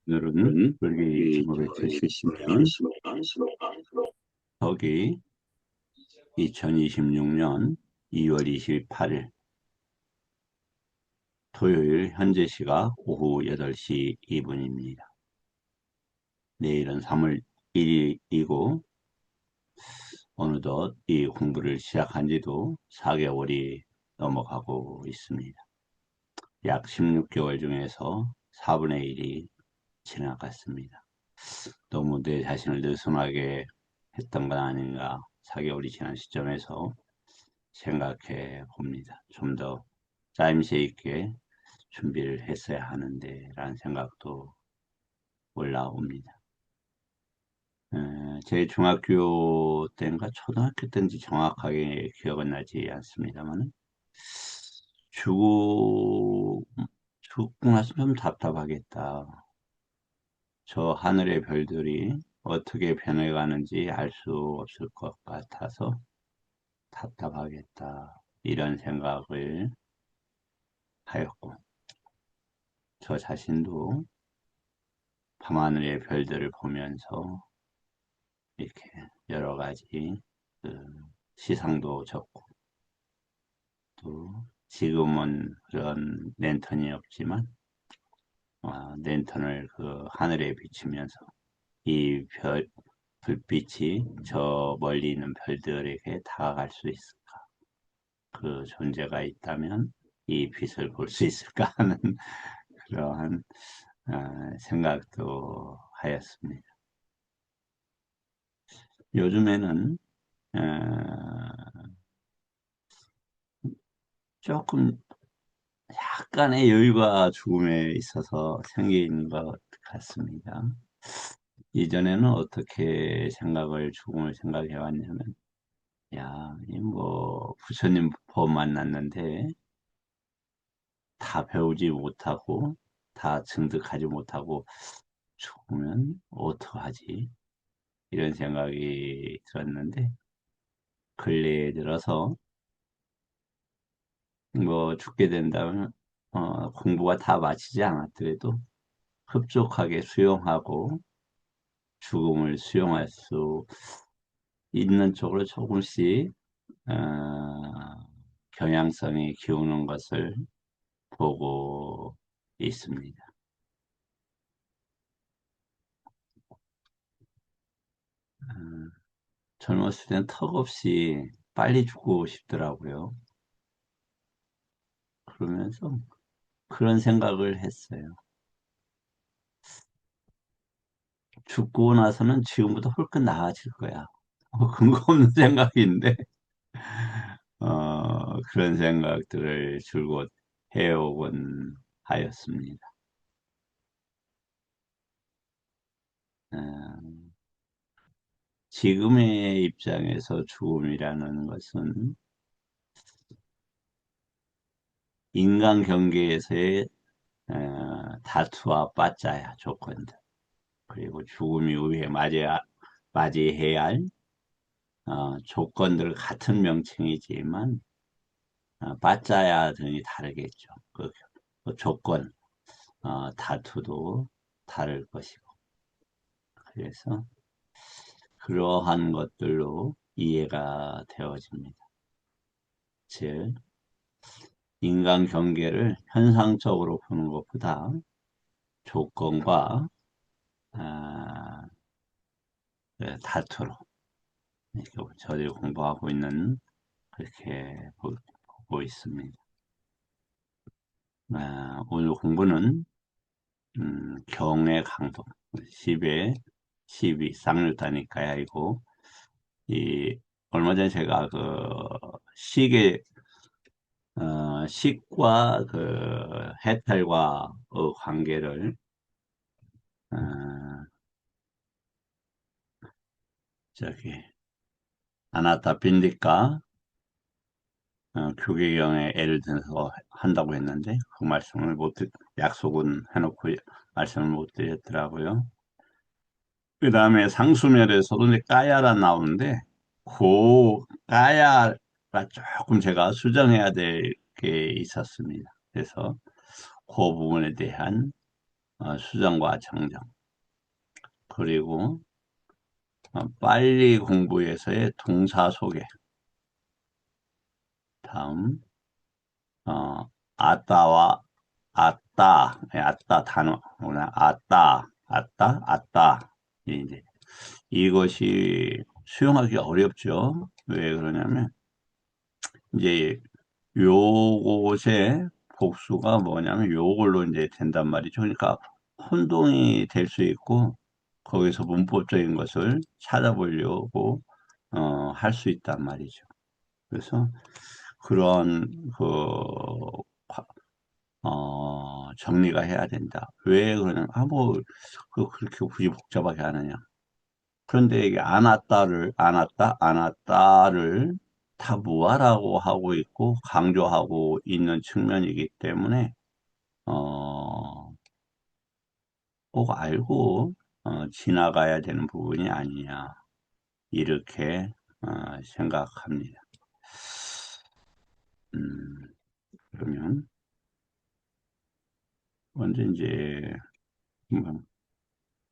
오늘은 불기 1570년 서기 2026년 2월 28일 토요일 현재 시각 오후 8시 2분입니다. 내일은 3월 1일이고 어느덧 이 공부를 시작한 지도 4개월이 넘어가고 있습니다. 약 16개월 중에서 4분의 1이 지나갔습니다. 너무 내 자신을 느슨하게 했던 건 아닌가 4개월이 지난 시점에서 생각해 봅니다. 좀 더 짜임새 있게 준비를 했어야 하는데 라는 생각도 올라옵니다. 제 중학교 때인가 초등학교 때인지 정확하게 기억은 나지 않습니다만 죽고 나서 좀 답답하겠다. 저 하늘의 별들이 어떻게 변해가는지 알 수 없을 것 같아서 답답하겠다. 이런 생각을 하였고, 저 자신도 밤하늘의 별들을 보면서 이렇게 여러 가지 그 시상도 적고, 또 지금은 그런 랜턴이 없지만, 랜턴을 그 하늘에 비추면서 이 불빛이 저 멀리 있는 별들에게 다가갈 수 있을까? 그 존재가 있다면 이 빛을 볼 수 있을까 하는 그러한 생각도 하였습니다. 요즘에는 조금 약간의 여유가 죽음에 있어서 생긴 것 같습니다. 이전에는 어떻게 죽음을 생각해 왔냐면, 야, 이 뭐, 부처님 법 만났는데, 다 배우지 못하고, 다 증득하지 못하고, 죽으면 어떡하지? 이런 생각이 들었는데, 근래에 들어서, 뭐, 죽게 된다면, 공부가 다 마치지 않았더라도, 흡족하게 수용하고, 죽음을 수용할 수 있는 쪽으로 조금씩, 경향성이 기우는 것을 보고 있습니다. 어, 젊었을 때는 턱없이 빨리 죽고 싶더라고요. 그러면서 그런 생각을 했어요. 죽고 나서는 지금보다 훨씬 나아질 거야. 근거 없는 생각인데, 그런 생각들을 줄곧 해오곤 하였습니다. 어, 지금의 입장에서 죽음이라는 것은 인간 경계에서의 다투와 빠짜야 조건들, 그리고 죽음 이후에 맞이해야 할 조건들 같은 명칭이지만 빠짜야 등이 다르겠죠. 그 조건, 다투도 다를 것이고. 그래서 그러한 것들로 이해가 되어집니다. 즉, 인간 경계를 현상적으로 보는 것보다 조건과 아, 다투로 이렇게 저들이 공부하고 있는 그렇게 보고 있습니다. 오늘 공부는 경의 강도 10에 12 쌍률다니까요. 이고 이 얼마 전에 제가 그 식과 그 해탈과 관계를 어, 저기 아나타 빈디카 교계경에 예를 들어서 한다고 했는데 그 말씀을 약속은 해놓고 말씀을 못 드렸더라고요. 그 다음에 상수멸에서도 이제 까야라 나오는데 그 까야가 조금 제가 수정해야 될 게 있었습니다. 그래서 그 부분에 대한 수정과 정정. 그리고 빨리 공부에서의 동사 소개. 다음 아따와 아따, 아따 단어, 뭐냐, 아따, 아따, 아따. 이제 이것이 수용하기 어렵죠. 왜 그러냐면 이제 요것의 복수가 뭐냐면 요걸로 이제 된단 말이죠. 그러니까 혼동이 될 수 있고 거기서 문법적인 것을 찾아보려고 할 수 있단 말이죠. 그래서 그런 정리가 해야 된다. 왜 그러냐면 뭐 그렇게 굳이 복잡하게 하느냐. 그런데 이게 안 왔다를 다 무하라고 하고 있고 강조하고 있는 측면이기 때문에 어, 꼭 알고 지나가야 되는 부분이 아니냐 이렇게 생각합니다. 음, 그러면 먼저 이제 음,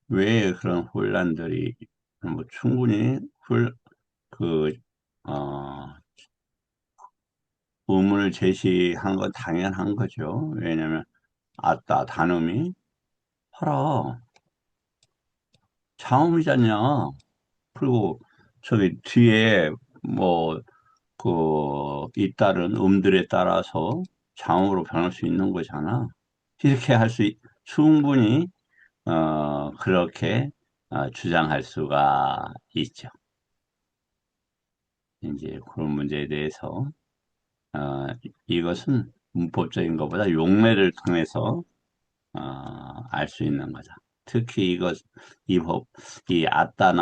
왜 그런 혼란들이 뭐 충분히 그 어, 의문을 제시한 건 당연한 거죠. 왜냐면 아따 단음이 봐라 자음이잖냐. 그리고 저기 뒤에 뭐 잇따른 음들에 따라서 자음으로 변할 수 있는 거잖아. 이렇게 충분히 그렇게 주장할 수가 있죠. 이제 그런 문제에 대해서 이것은 문법적인 것보다 용례를 통해서 알 수 있는 거죠. 특히 이 아따는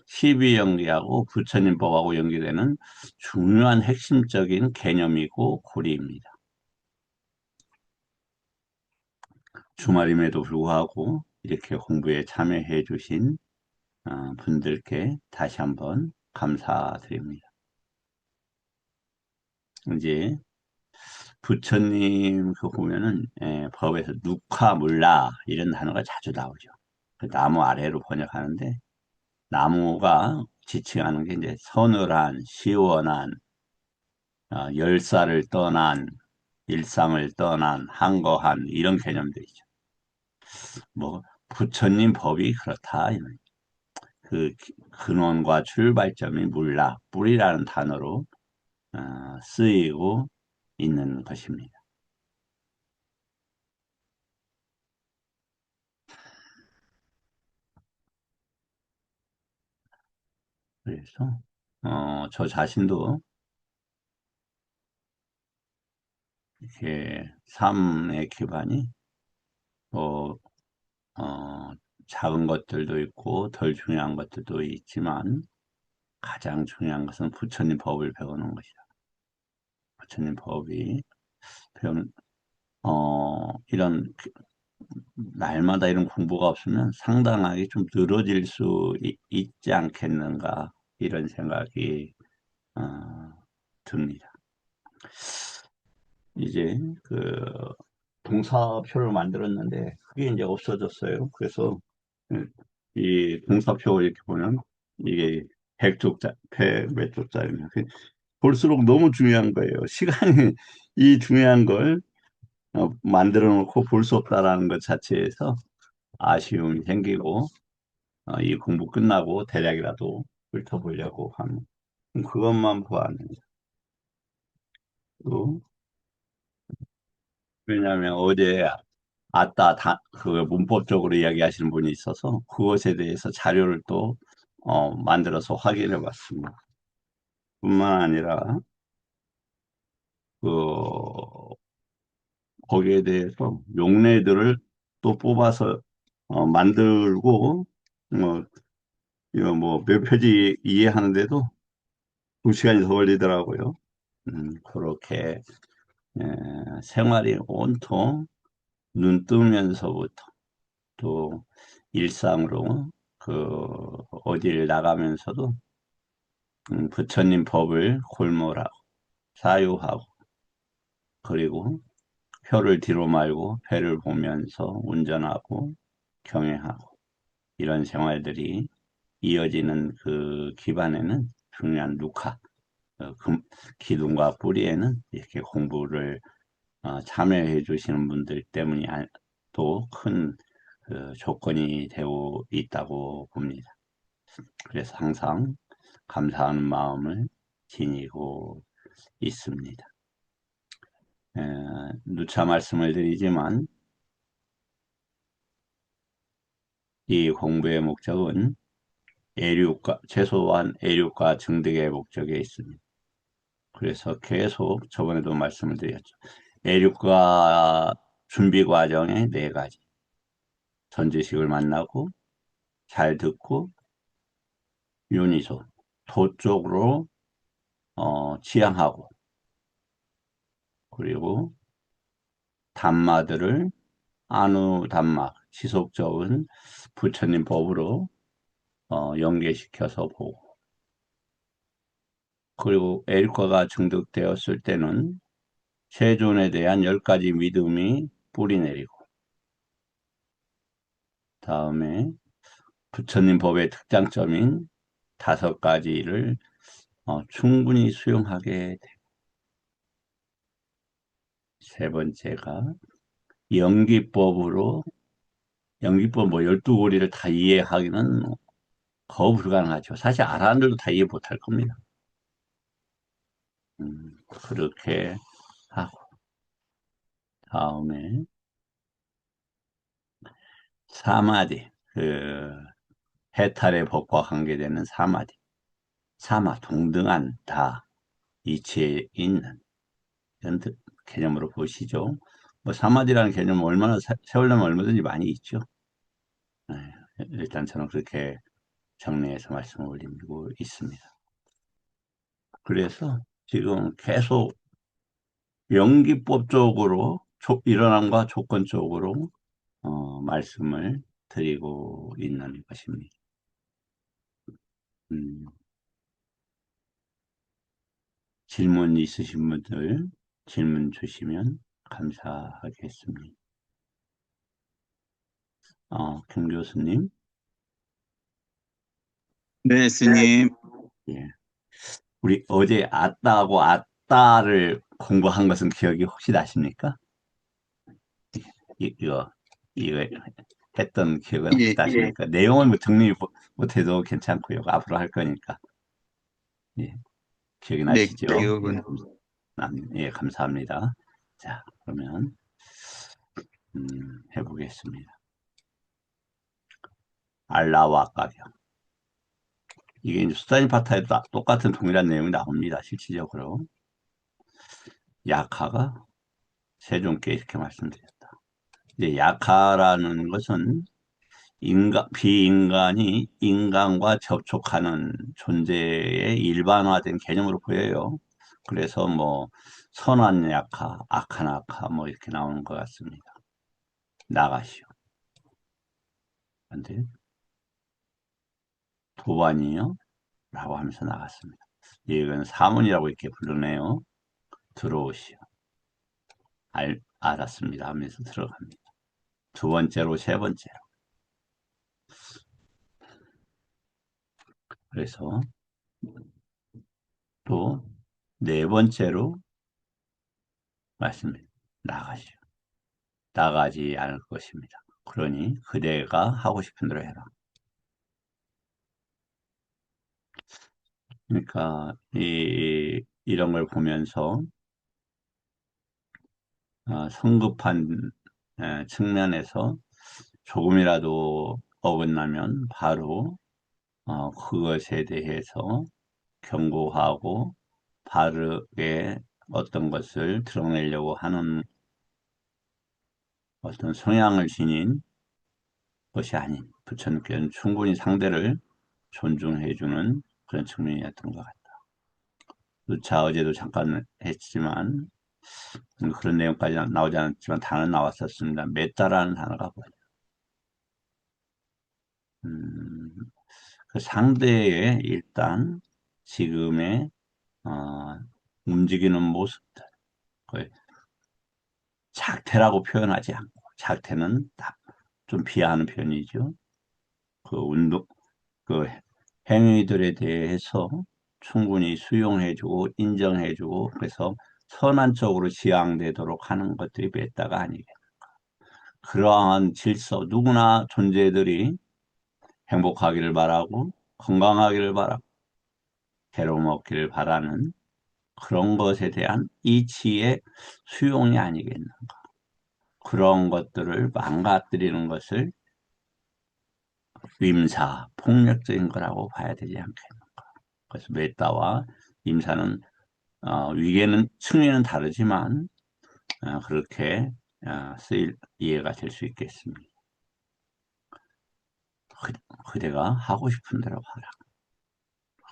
시비 연기하고 부처님법하고 연계되는 중요한 핵심적인 개념이고 고리입니다. 주말임에도 불구하고 이렇게 공부에 참여해 주신 분들께 다시 한번 감사드립니다. 이제 부처님 보면은 법에서 누카물라 이런 단어가 자주 나오죠. 그 나무 아래로 번역하는데 나무가 지칭하는 게 이제 서늘한, 시원한, 열사를 떠난, 일상을 떠난, 한거한 이런 개념들이죠. 뭐 부처님 법이 그렇다. 그 근원과 출발점이 물라, 뿌리라는 단어로 쓰이고 있는 것입니다. 그래서 저 자신도 이렇게 삶의 기반이 뭐 어, 작은 것들도 있고 덜 중요한 것들도 있지만 가장 중요한 것은 부처님 법을 배우는 것이다. 부처님 법이 배우는 이런 날마다 이런 공부가 없으면 상당하게 좀 늘어질 수 있지 않겠는가 이런 생각이 어, 듭니다. 이제 동사표를 만들었는데 그게 이제 없어졌어요. 그래서 이 동사표 이렇게 보면 이게 100쪽짜, 100몇 쪽짜리냐. 볼수록 너무 중요한 거예요. 시간이 이 중요한 걸 만들어 놓고 볼 수 없다라는 것 자체에서 아쉬움이 생기고 이 공부 끝나고 대략이라도 훑어보려고 하는 그것만 보았는데 또 왜냐하면 어제 그 문법적으로 이야기하시는 분이 있어서 그것에 대해서 자료를 또 만들어서 확인해 봤습니다. 뿐만 아니라 그 거기에 대해서 용례들을 또 뽑아서 만들고 이거 뭐 몇 페이지 이해하는데도 2시간이 더 걸리더라고요. 그렇게 생활이 온통 눈 뜨면서부터 또 일상으로 어디를 나가면서도 부처님 법을 골몰하고 사유하고 그리고 혀를 뒤로 말고 배를 보면서 운전하고 경영하고 이런 생활들이 이어지는 그 기반에는 중요한 누카, 기둥과 뿌리에는 이렇게 공부를 참여해 주시는 분들 때문이 또 큰 그 조건이 되고 있다고 봅니다. 그래서 항상 감사하는 마음을 지니고 있습니다. 에, 누차 말씀을 드리지만 이 공부의 목적은 최소한 애륙과 증득의 목적에 있습니다. 그래서 계속 저번에도 말씀을 드렸죠. 애륙과 준비 과정의 네 가지. 전지식을 만나고 잘 듣고 윤희소, 도 쪽으로 지향하고 그리고 담마들을 안우 담마, 지속적인 부처님 법으로 연계시켜서 보고 그리고 애륙과가 증득되었을 때는 세존에 대한 10가지 믿음이 뿌리내리고 다음에 부처님 법의 특장점인 5가지를 충분히 수용하게 되고 세 번째가 연기법으로 연기법 뭐 12고리를 다 이해하기는 거의 불가능하죠. 사실 아라한들도 다 이해 못할 겁니다. 그렇게 하고 다음에 사마디 해탈의 법과 관계되는 사마디 사마 동등한 다 이치에 있는 이런 개념으로 보시죠. 뭐 사마디라는 개념 얼마나 세우려면 얼마든지 많이 있죠. 네, 일단 저는 그렇게 정리해서 말씀을 올리고 있습니다. 그래서 지금 계속 연기법적으로 일어남과 조건적으로 말씀을 드리고 있는 것입니다. 음, 질문 있으신 분들 질문 주시면 감사하겠습니다. 김 교수님. 네, 스님. 예. 우리 어제 아따하고 아따를 공부한 것은 기억이 혹시 나십니까? 이거, 이거 했던 기억은 혹시 예, 나십니까? 내용은 뭐 정리 못해도 괜찮고요. 앞으로 할 거니까. 예, 기억이 네, 나시죠? 예, 기억은. 예, 감사합니다. 자, 그러면, 해보겠습니다. 알라와 가격. 이게 이제 수다니 파타에도 똑같은 동일한 내용이 나옵니다. 실질적으로. 약화가 세종께 이렇게 말씀드렸다. 이제 약화라는 것은 비인간이 인간과 접촉하는 존재의 일반화된 개념으로 보여요. 그래서 뭐 선한 약화, 악한 악화 뭐 이렇게 나오는 것 같습니다. 나가시오. 근데 도반이요? 라고 하면서 나갔습니다. 이건 사문이라고 이렇게 부르네요. 들어오시오. 알았습니다 하면서 들어갑니다. 두 번째로 세 번째로. 그래서 또 네 번째로 말씀입니다. 나가시오. 나가지 않을 것입니다. 그러니 그대가 하고 싶은 대로 해라. 그러니까 이런 걸 보면서 성급한 측면에서 조금이라도 어긋나면 바로 그것에 대해서 경고하고 바르게 어떤 것을 드러내려고 하는 어떤 성향을 지닌 것이 아닌 부처님께는 충분히 상대를 존중해주는 그런 측면이었던 것 같아요. 누차 어제도 잠깐 했지만 그런 내용까지 나오지 않았지만 단어는 나왔었습니다. 메타라는 단어가 뭐냐. 음, 그 상대의 일단 지금의 움직이는 모습들, 그 작태라고 표현하지 않고, 작태는 좀 비하하는 표현이죠. 그 운동, 그 행위들에 대해서 충분히 수용해주고 인정해주고 그래서 선한 쪽으로 지향되도록 하는 것들이 메타가 아니겠. 그러한 질서, 누구나 존재들이 행복하기를 바라고 건강하기를 바라고 괴로움 없기를 바라는 그런 것에 대한 이치의 수용이 아니겠나. 그런 것들을 망가뜨리는 것을 임사, 폭력적인 거라고 봐야 되지 않겠는가. 그래서 메타와 임사는 위계는 측면은 다르지만 그렇게 쓰일 이해가 될 수 있겠습니다. 그대가 하고 싶은 대로 하라.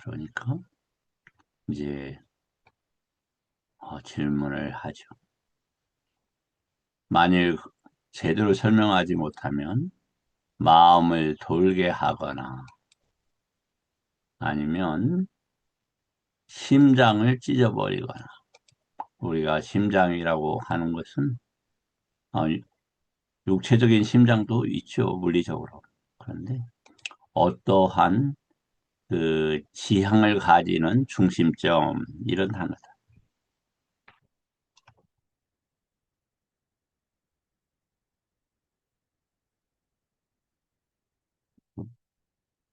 그러니까 이제 질문을 하죠. 만일 제대로 설명하지 못하면 마음을 돌게 하거나 아니면 심장을 찢어버리거나 우리가 심장이라고 하는 것은 어, 육체적인 심장도 있죠, 물리적으로. 그런데 어떠한 그 지향을 가지는 중심점 이런 단어다.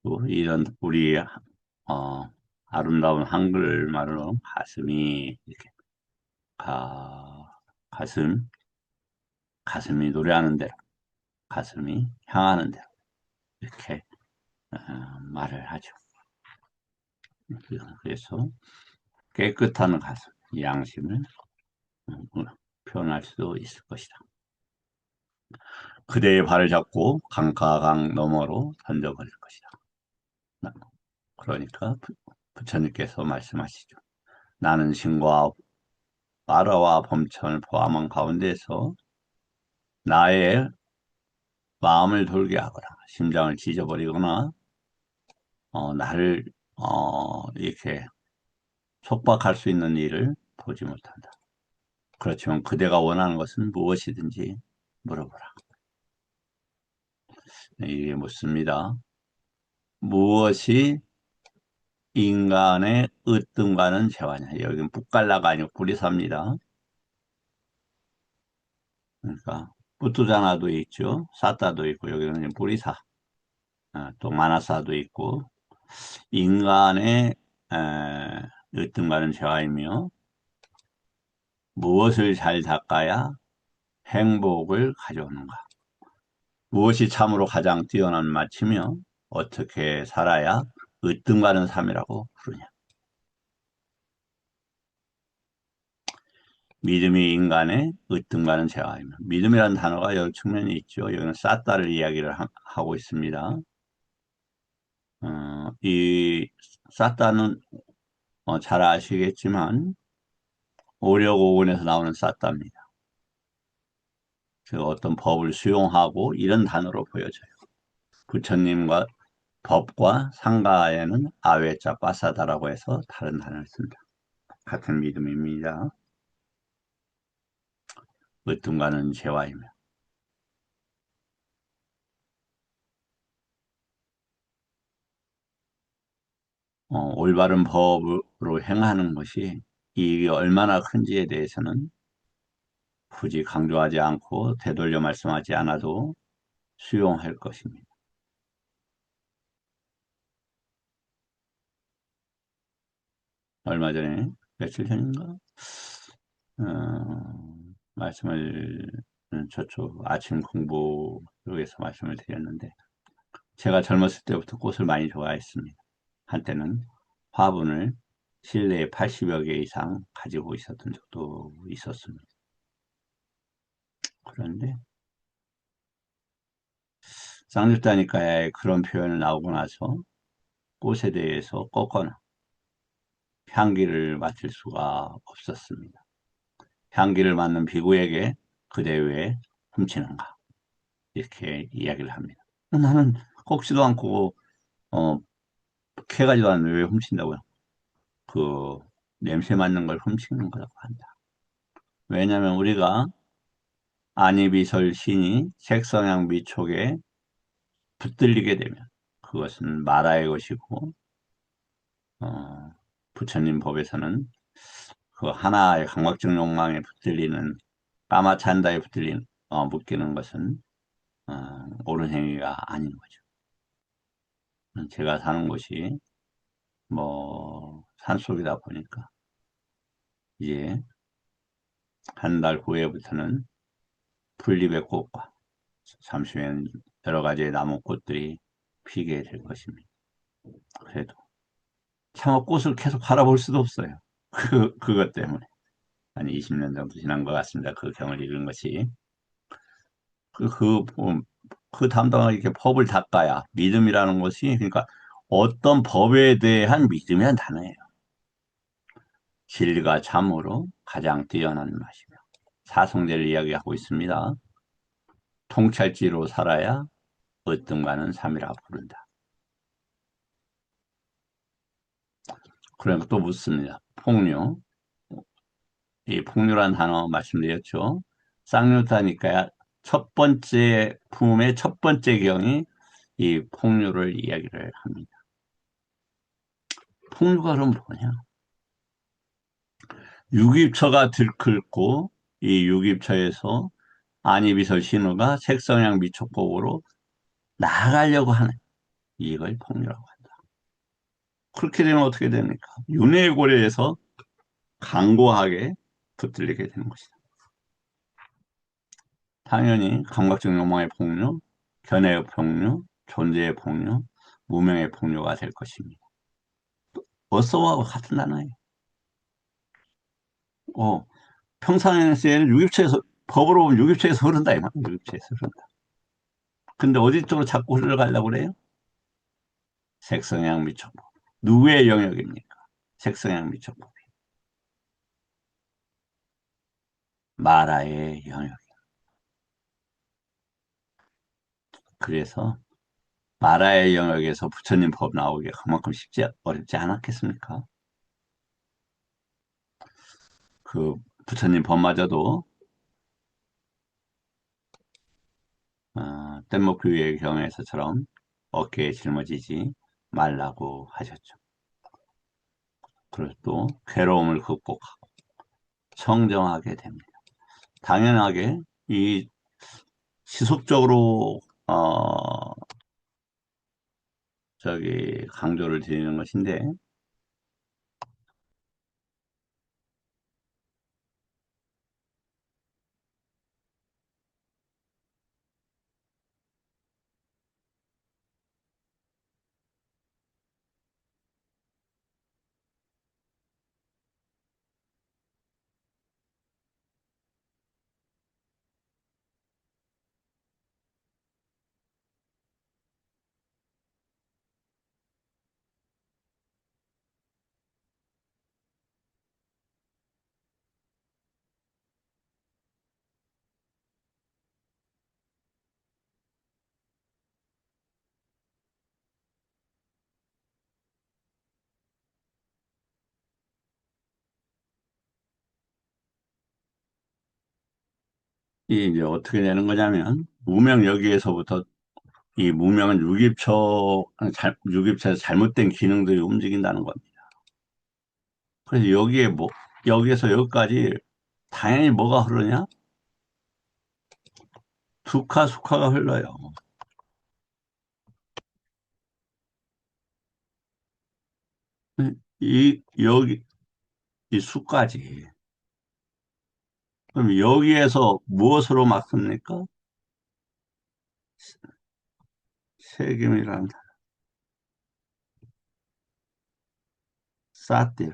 또 이런 우리 아름다운 한글말로 가슴이 이렇게 가 가슴 가슴이 노래하는 대로 가슴이 향하는 대로 이렇게 어, 말을 하죠. 그래서 깨끗한 가슴, 양심을 표현할 수도 있을 것이다. 그대의 발을 잡고 강가강 너머로 던져버릴 것이다. 그러니까 부처님께서 말씀하시죠. 나는 신과 마라와 범천을 포함한 가운데서 나의 마음을 돌게 하거나 심장을 찢어버리거나 나를 이렇게 촉박할 수 있는 일을 보지 못한다. 그렇지만 그대가 원하는 것은 무엇이든지 물어보라. 이게 묻습니다. 무엇이 인간의 으뜸과는 재화냐. 여기는 붓갈라가 아니고 뿌리사입니다. 그러니까 뿌투자나도 있죠. 사따도 있고 여기는 뿌리사. 또 마나사도 있고 인간의 으뜸과는 재화이며 무엇을 잘 닦아야 행복을 가져오는가. 무엇이 참으로 가장 뛰어난 마치며 어떻게 살아야 으뜸가는 삶이라고 부르냐. 믿음이 인간의 으뜸가는 재화이며 믿음이라는 단어가 여러 측면이 있죠. 여기는 사따를 이야기를 하고 있습니다. 이 사따는 잘 아시겠지만 오려고원에서 나오는 사따입니다. 그 어떤 법을 수용하고 이런 단어로 보여져요. 부처님과 법과 상가에는 아외자 빠사다라고 해서 다른 단어를 씁니다. 같은 믿음입니다. 으뜸가는 재화이며 올바른 법으로 행하는 것이 이익이 얼마나 큰지에 대해서는 굳이 강조하지 않고 되돌려 말씀하지 않아도 수용할 것입니다. 얼마 전에 며칠 전인가 말씀을 저쪽 아침 공부에서 말씀을 드렸는데 제가 젊었을 때부터 꽃을 많이 좋아했습니다. 한때는 화분을 실내에 80여 개 이상 가지고 있었던 적도 있었습니다. 그런데 쌍절다니까의 그런 표현을 나오고 나서 꽃에 대해서 꺾거나 향기를 맡을 수가 없었습니다. 향기를 맡는 비구에게 그대 왜 훔치는가 이렇게 이야기를 합니다. 나는 꺾지도 않고 어, 캐가지도 않는데 왜 훔친다고요? 그 냄새 맡는 걸 훔치는 거라고 한다. 왜냐하면 우리가 안이비설신이 색성향 미촉에 붙들리게 되면 그것은 마라의 것이고, 어, 부처님 법에서는 그 하나의 강박적 욕망에 붙들리는 까마찬다에 붙들린 묶이는 것은 옳은 행위가 아닌 거죠. 제가 사는 곳이 뭐 산속이다 보니까 이제 한 달 후에부터는 풀잎의 꽃과 잠시 후에는 여러 가지의 나무 꽃들이 피게 될 것입니다. 그래도 차마 꽃을 계속 바라볼 수도 없어요. 그것 때문에. 한 20년 정도 지난 것 같습니다. 그 경을 읽은 것이. 그, 그, 음, 그 담당하게 이렇게 법을 닦아야 믿음이라는 것이, 그러니까 어떤 법에 대한 믿음이란 단어예요. 진리가 참으로 가장 뛰어난 맛이며 사성제를 이야기하고 있습니다. 통찰지로 살아야 어떤가는 삼이라 부른다. 그러면 또 묻습니다. 폭류. 이 폭류란 단어 말씀드렸죠. 쌍욕하니까 첫 번째 품의 첫 번째 경이 이 폭류를 이야기를 합니다. 폭류가 그럼 뭐냐? 유깁처가 들끓고 이 유깁처에서 안이비설 신호가 색성향 미촉법으로 나아가려고 하는 이걸 폭류라고 한다. 그렇게 되면 어떻게 됩니까? 윤회의 고려에서 강고하게 붙들리게 되는 것이다. 당연히 감각적 욕망의 폭류, 견해의 폭류, 존재의 폭류, 무명의 폭류가 될 것입니다. 어서와 같은 단어예요. 어, 평상시에는 유깁체에서 법으로 보면 유깁체에서 흐른다 이 말이에요. 유깁체에서 흐른다. 근데 어디 쪽으로 자꾸 흘러가려고 그래요? 색성향 미촉법. 누구의 영역입니까? 색성향 미촉법. 마라의 영역. 그래서 마라의 영역에서 부처님 법 나오기가 그만큼 어렵지 않았겠습니까? 그 부처님 법마저도 뗏목교의 경우에서처럼 어깨에 짊어지지 말라고 하셨죠. 그리고 또 괴로움을 극복하고 청정하게 됩니다. 당연하게 이 지속적으로 강조를 드리는 것인데 이제 어떻게 되는 거냐면 무명 여기에서부터 이 무명은 유깁처에서 잘못된 기능들이 움직인다는 겁니다. 그래서 여기에서 여기까지 당연히 뭐가 흐르냐? 두카, 수카가 흘러요. 여기, 이 수까지. 그럼 여기에서 무엇으로 막습니까? 세금이란 사띠.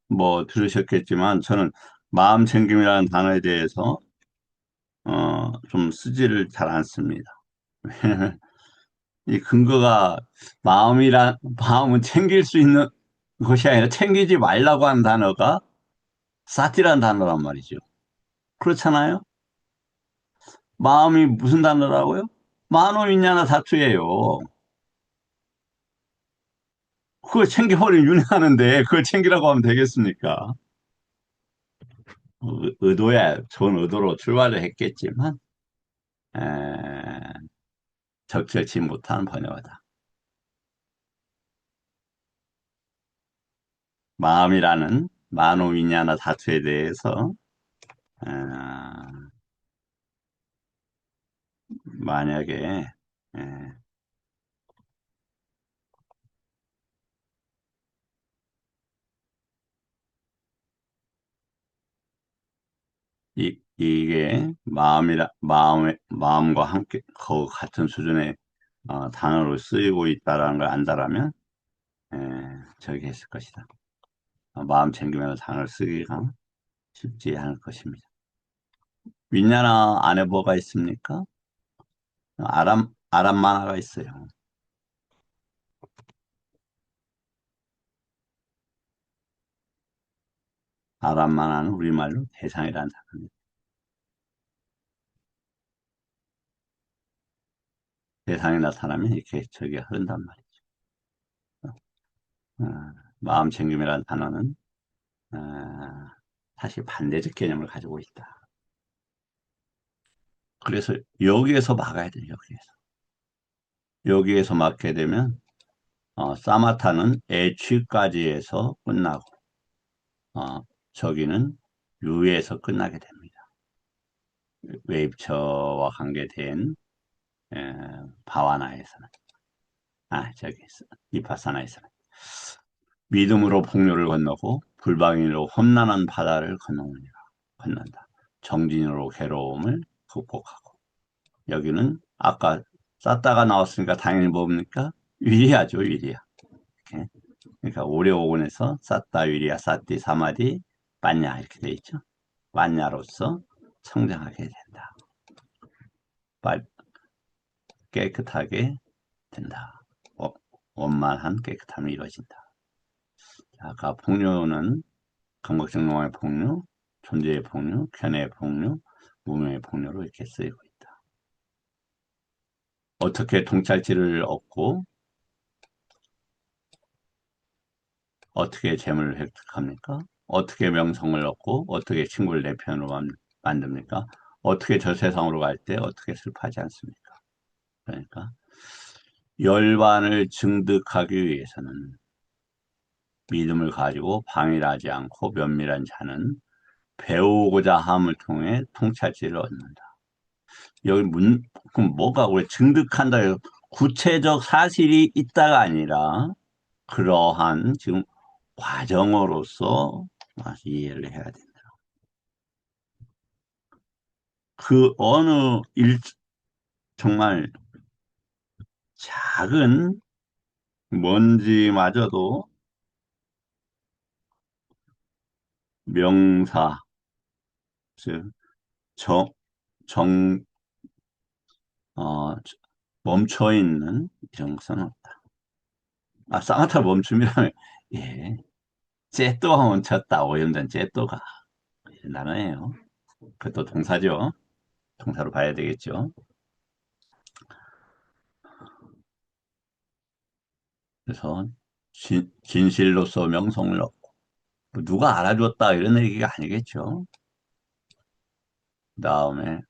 뭐 들으셨겠지만 저는 마음 챙김이라는 단어에 대해서 좀 쓰지를 잘 않습니다. 이 근거가 마음은 챙길 수 있는 것이 아니라 챙기지 말라고 하는 단어가 사티라는 단어란 말이죠. 그렇잖아요? 마음이 무슨 단어라고요? 마노인야나 사투예요. 그걸 챙겨버리면 윤회하는데 그걸 챙기라고 하면 되겠습니까? 의도야, 좋은 의도로 출발을 했겠지만, 에, 적절치 못한 번역어다. 마음이라는 만오위냐나 다투에 대해서, 어, 만약에, 에, 이게 마음과 함께, 같은 수준의 단어로 쓰이고 있다라는 걸 안다라면, 에, 저기 했을 것이다. 마음 챙기면서 단어를 쓰기가 쉽지 않을 것입니다. 윈냐나 안에 뭐가 있습니까? 아람 만화가 있어요. 아람 만화는 우리말로 대상이라는 단어입니다. 대상이 나타나면 이렇게 저기 흐른단 말이죠. 어, 마음 챙김이라는 단어는 어, 사실 반대적 개념을 가지고 있다. 그래서 여기에서 막아야 돼요. 여기에서 막게 되면 사마타는 애취까지 해서 끝나고 저기는 유에서 끝나게 됩니다. 웨이브처와 관계된 에, 바와나에서는 저기 이파사나에서는 믿음으로 풍요를 건너고 불방위로 험난한 바다를 건넌다. 정진으로 괴로움을 극복하고 여기는 아까 쌌다가 나왔으니까 당연히 뭡니까? 위리아죠, 위리아. 이렇게. 그러니까 오레오곤에서 쌌다, 위리아, 쌌디, 사마디, 빠냐 이렇게 돼 있죠. 빠냐로서 성장하게 된다. 깨끗하게 된다. 원만한 깨끗함이 이루어진다. 아까 폭류는 강박적 농화의 폭류, 존재의 폭류, 견해의 폭류, 무명의 폭류로 이렇게 쓰이고 있다. 어떻게 통찰지를 얻고 어떻게 재물을 획득합니까? 어떻게 명성을 얻고 어떻게 친구를 내 편으로 만듭니까? 어떻게 저 세상으로 갈 때 어떻게 슬퍼하지 않습니까? 그러니까 열반을 증득하기 위해서는 믿음을 가지고 방일하지 않고 면밀한 자는 배우고자 함을 통해 통찰지를 얻는다. 여기 그럼 뭐가 왜 증득한다? 구체적 사실이 있다가 아니라 그러한 지금 과정으로서 이해를 해야 된다. 그 어느 정말 작은 먼지마저도 명사, 즉 정, 정, 어, 멈춰 있는 이런 것은 없다. 사마타 멈춤이라면, 예, 째또가 멈췄다. 오염된 째또가. 이런 단어예요. 그것도 동사죠. 동사로 봐야 되겠죠. 그래서 진실로서 명성을 얻고 누가 알아줬다 이런 얘기가 아니겠죠. 그 다음에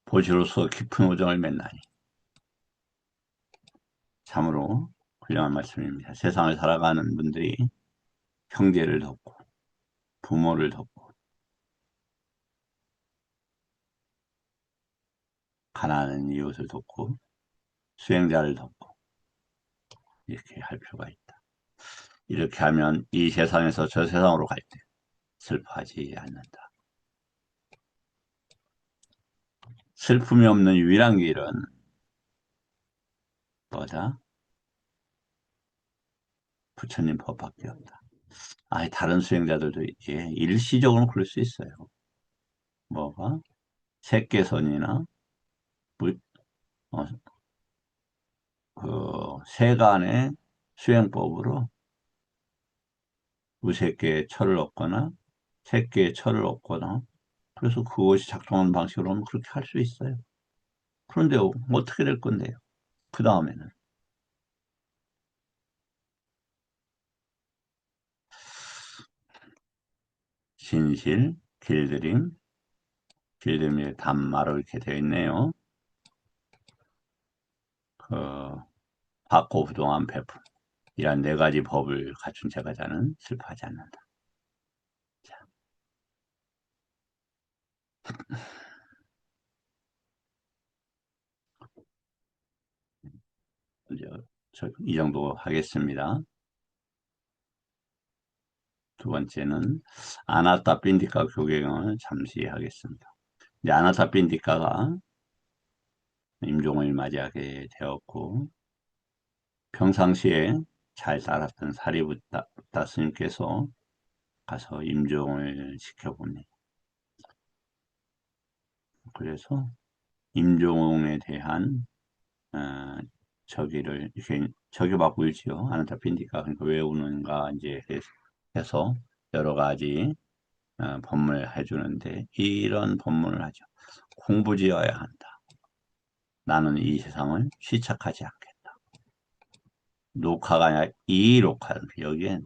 보시로서 깊은 우정을 맺나니 참으로 훌륭한 말씀입니다. 세상을 살아가는 분들이 형제를 돕고 부모를 돕고 가난한 이웃을 돕고 수행자를 돕고 이렇게 할 필요가 있다. 이렇게 하면 이 세상에서 저 세상으로 갈 때 슬퍼하지 않는다. 슬픔이 없는 유일한 길은 뭐다? 부처님 법밖에 없다. 다른 수행자들도 일시적으로 그럴 수 있어요. 뭐가? 색계선이나 무, 어, 세간의 수행법으로 무색계의 철을 얻거나 색계의 철을 얻거나 그래서 그것이 작동하는 방식으로는 그렇게 할 수 있어요. 그런데 어떻게 될 건데요? 그 다음에는 진실, 길들임, 길들임의 단말로 이렇게 되어 있네요. 그, 받고 부동한 배분. 이런 네 가지 법을 갖춘 제과자는 슬퍼하지 않는다. 자, 이제 이 정도 하겠습니다. 두 번째는 아나타 빈디카 교경을 잠시 하겠습니다. 이제 아나타 빈디카가 임종을 맞이하게 되었고 평상시에 잘 살았던 사리부타 스님께서 가서 임종을 시켜봅니다. 그래서 임종에 대한 어, 저기를 이렇게 저기받고 있지요. 아나타 빈디카 그러니까 왜 우는가 이제 해서 여러 가지 법문을 해주는데 이런 법문을 하죠. 공부지어야 한다. 나는 이 세상을 시착하지 않겠다. 녹화가 아니라 이 녹화 여기에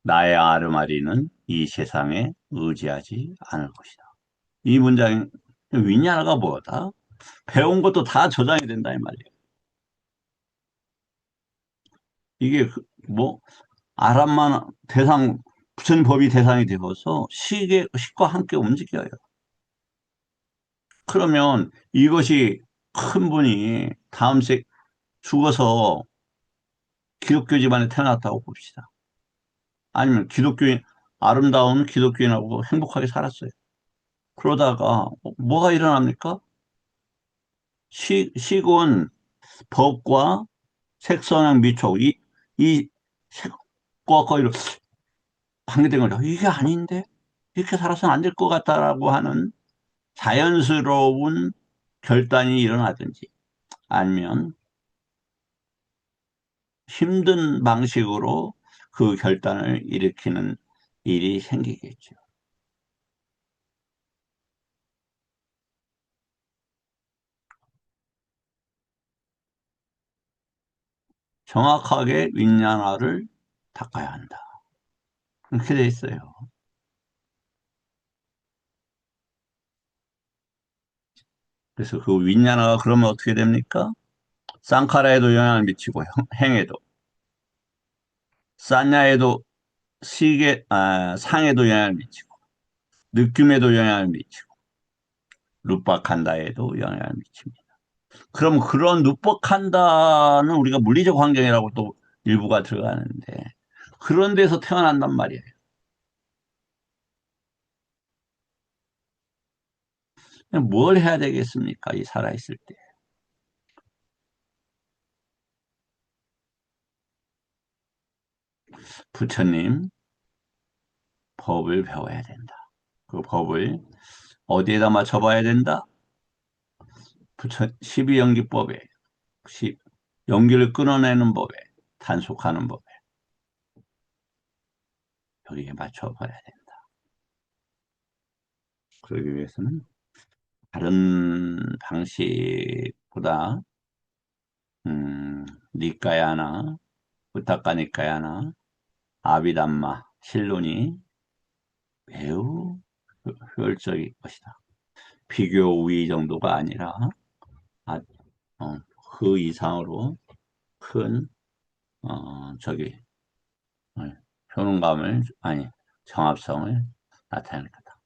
나의 아르마리는 이 세상에 의지하지 않을 것이다. 이 문장 윈야나가 뭐다? 배운 것도 다 저장이 된다 이 말이에요. 이게 뭐 아람만 대상 부처님 법이 대상이 되어서 식과 함께 움직여요. 그러면 이것이 큰 분이 다음 세 죽어서 기독교 집안에 태어났다고 봅시다. 아니면 기독교인 아름다운 기독교인하고 행복하게 살았어요. 그러다가 뭐가 일어납니까? 식은 법과 색선악 미촉 이 색과 거의 관계된 거죠. 이게 아닌데 이렇게 살아서는 안 될 것 같다라고 하는 자연스러운 결단이 일어나든지 아니면 힘든 방식으로 그 결단을 일으키는 일이 생기겠죠. 정확하게 윈냐나를 닦아야 한다. 그렇게 돼 있어요. 그래서 그 윈냐나가 그러면 어떻게 됩니까? 쌍카라에도 영향을 미치고 행에도 산야에도 상에도 영향을 미치고 느낌에도 영향을 미치고 루파칸다에도 영향을 미칩니다. 그럼 그런 루파칸다는 우리가 물리적 환경이라고 또 일부가 들어가는데 그런 데서 태어난단 말이에요. 뭘 해야 되겠습니까? 이 살아있을 때. 부처님 법을 배워야 된다. 그 법을 어디에다 맞춰봐야 된다? 부처 12연기법에 연기를 끊어내는 법에 단속하는 법에 여기에 맞춰봐야 된다. 그러기 위해서는 다른 방식보다 니까야나 부타카 니까야나 아비담마 실론이 매우 효율적일 것이다. 비교 우위 정도가 아니라 아, 어, 그 이상으로 큰 저기 어, 효능감을 아니 정합성을 나타낼 거다.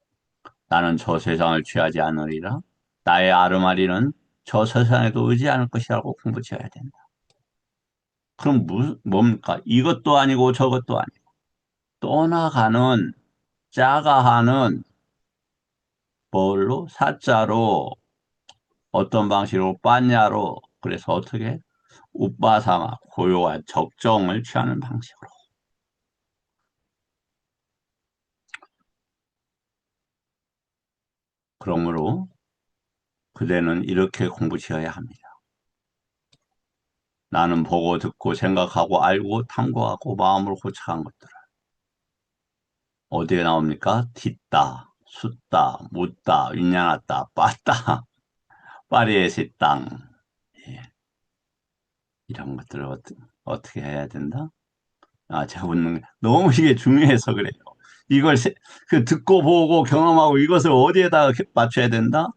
나는 저 세상을 취하지 않으리라. 나의 아르마리는 저 세상에도 의지 않을 것이라고 공부지어야 된다. 그럼 뭡니까? 이것도 아니고 저것도 아니고 떠나가는 짜가하는 뭘로 사자로 어떤 방식으로 빠냐로 그래서 어떻게 우빠사마 고요한 적정을 취하는 방식으로 그러므로 그대는 이렇게 공부지어야 합니다. 나는 보고 듣고 생각하고 알고 탐구하고 마음으로 고착한 것들을 어디에 나옵니까? 딛다, 숫다, 묻다, 윈양하다, 빠다, 파리에시 땅 예, 이런 것들을 어떻게 해야 된다? 아, 제가 묻는 게 너무 이게 중요해서 그래요. 이걸 그 듣고 보고 경험하고 이것을 어디에다 맞춰야 된다?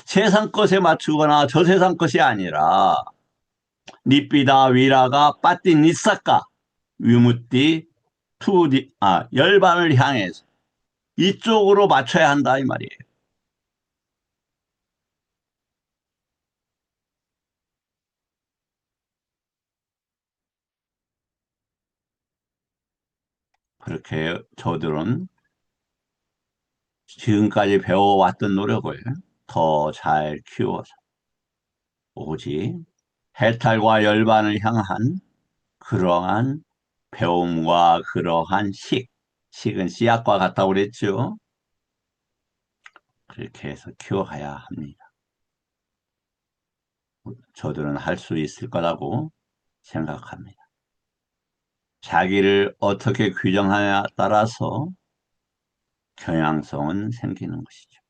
세상 것에 맞추거나 저 세상 것이 아니라 니삐다 위라가 빠띠 니사까 위무띠 투디 열반을 향해서 이쪽으로 맞춰야 한다 이 말이에요. 그렇게 저들은 지금까지 배워왔던 노력을 더 잘 키워서 오직 해탈과 열반을 향한 그러한 배움과 그러한 식은 씨앗과 같다고 그랬죠. 그렇게 해서 키워가야 합니다. 저들은 할 수 있을 거라고 생각합니다. 자기를 어떻게 규정하냐에 따라서 경향성은 생기는 것이죠.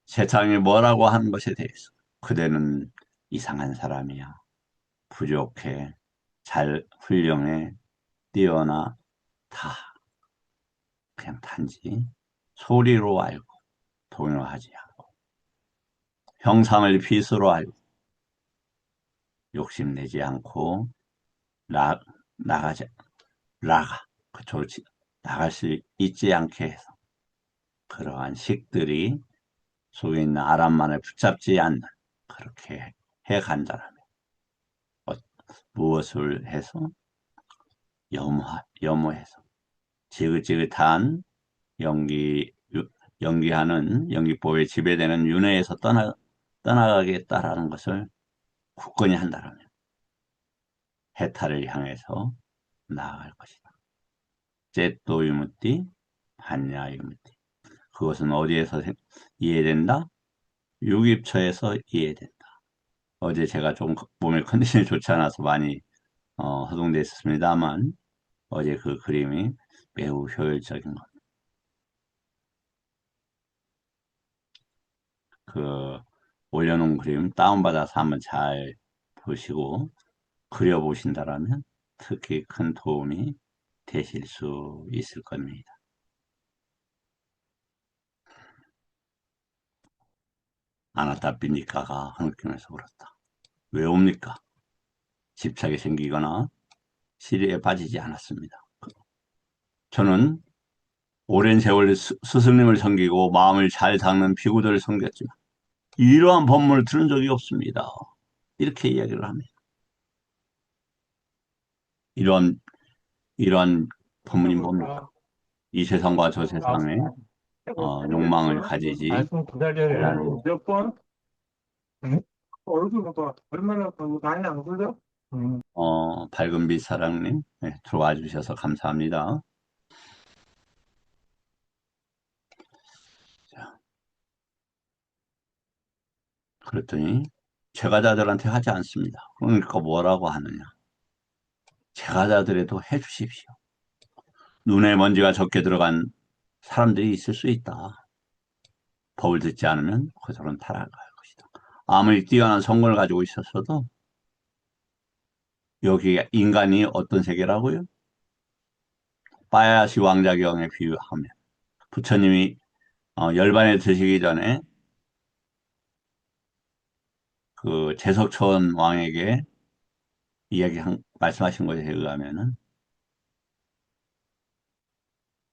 세상이 뭐라고 하는 것에 대해서 그대는 이상한 사람이야. 부족해. 훌륭해. 뛰어나. 다 그냥 단지 소리로 알고 동요하지 않고 형상을 빚으로 알고 욕심내지 않고 나, 나가지 나가 그쪽으로 나갈 수 있지 않게 해서 그러한 식들이 속에 있는 아람만을 붙잡지 않는 그렇게 해 간다라면 무엇을 해서 염호해서 지긋지긋한 연기 연기하는 연기법에 지배되는 윤회에서 떠나가겠다라는 것을 굳건히 한다라면 해탈을 향해서 나아갈 것이다. 제또 유무띠, 반야 유무띠. 그것은 어디에서 이해된다? 유깁처에서 이해된다. 어제 제가 좀 몸의 컨디션이 좋지 않아서 많이 허둥대 있었습니다만 어제 그 그림이 매우 효율적인 것. 그 올려놓은 그림 다운받아서 한번 잘 보시고 그려보신다라면 특히 큰 도움이 되실 수 있을 겁니다. 아나타피니까가 흐느끼면서 울었다. 왜 옵니까? 집착이 생기거나 시리에 빠지지 않았습니다. 저는 오랜 세월 스승님을 섬기고 마음을 잘 닦는 비구들을 섬겼지만 이러한 법문을 들은 적이 없습니다. 이렇게 이야기를 합니다. 이러한 이러한 법문이 뭡니까? 이 세상과 저 세상에 욕망을 가지지 좀 기다려요. 말라는 몇 번? 응? 얼굴 봐봐. 얼마나 많이 안 걸려? 응. 밝은빛 사랑님 네, 들어와 주셔서 감사합니다. 자, 그랬더니 제가자들한테 하지 않습니다. 그러니까 뭐라고 하느냐? 제가자들에도 해주십시오. 눈에 먼지가 적게 들어간 사람들이 있을 수 있다. 법을 듣지 않으면 그들은 타락할 것이다. 아무리 뛰어난 성공을 가지고 있었어도 여기 인간이 어떤 세계라고요? 빠야시 왕자경에 비유하면 부처님이 열반에 드시기 전에 그 제석천 왕에게 말씀하신 것에 의하면은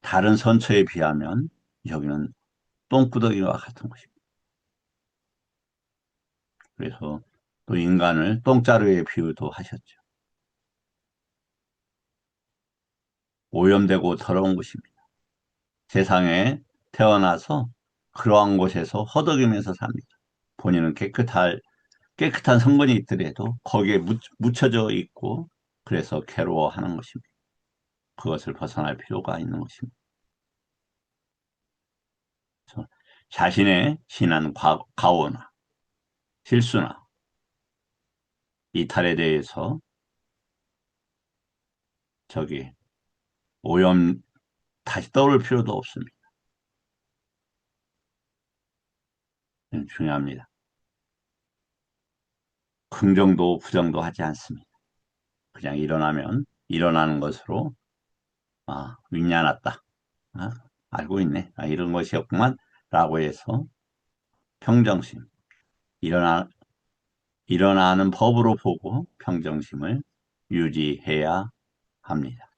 다른 선처에 비하면 여기는 똥구덩이와 같은 것입니다. 그래서 또 인간을 똥자루에 비유도 하셨죠. 오염되고 더러운 것입니다. 세상에 태어나서 그러한 곳에서 허덕이면서 삽니다. 본인은 깨끗한 성분이 있더라도 거기에 묻혀져 있고 그래서 괴로워하는 것입니다. 그것을 벗어날 필요가 있는 것입니다. 그래서 자신의 지난 가오나 실수나 이탈에 대해서 저기 오염 다시 떠올 필요도 없습니다. 중요합니다. 긍정도 부정도 하지 않습니다. 그냥 일어나면 일어나는 것으로 윈냐났다. 아, 알고 있네. 이런 것이었구만. 라고 해서 평정심. 일어나, 일어나는 법으로 보고 평정심을 유지해야 합니다.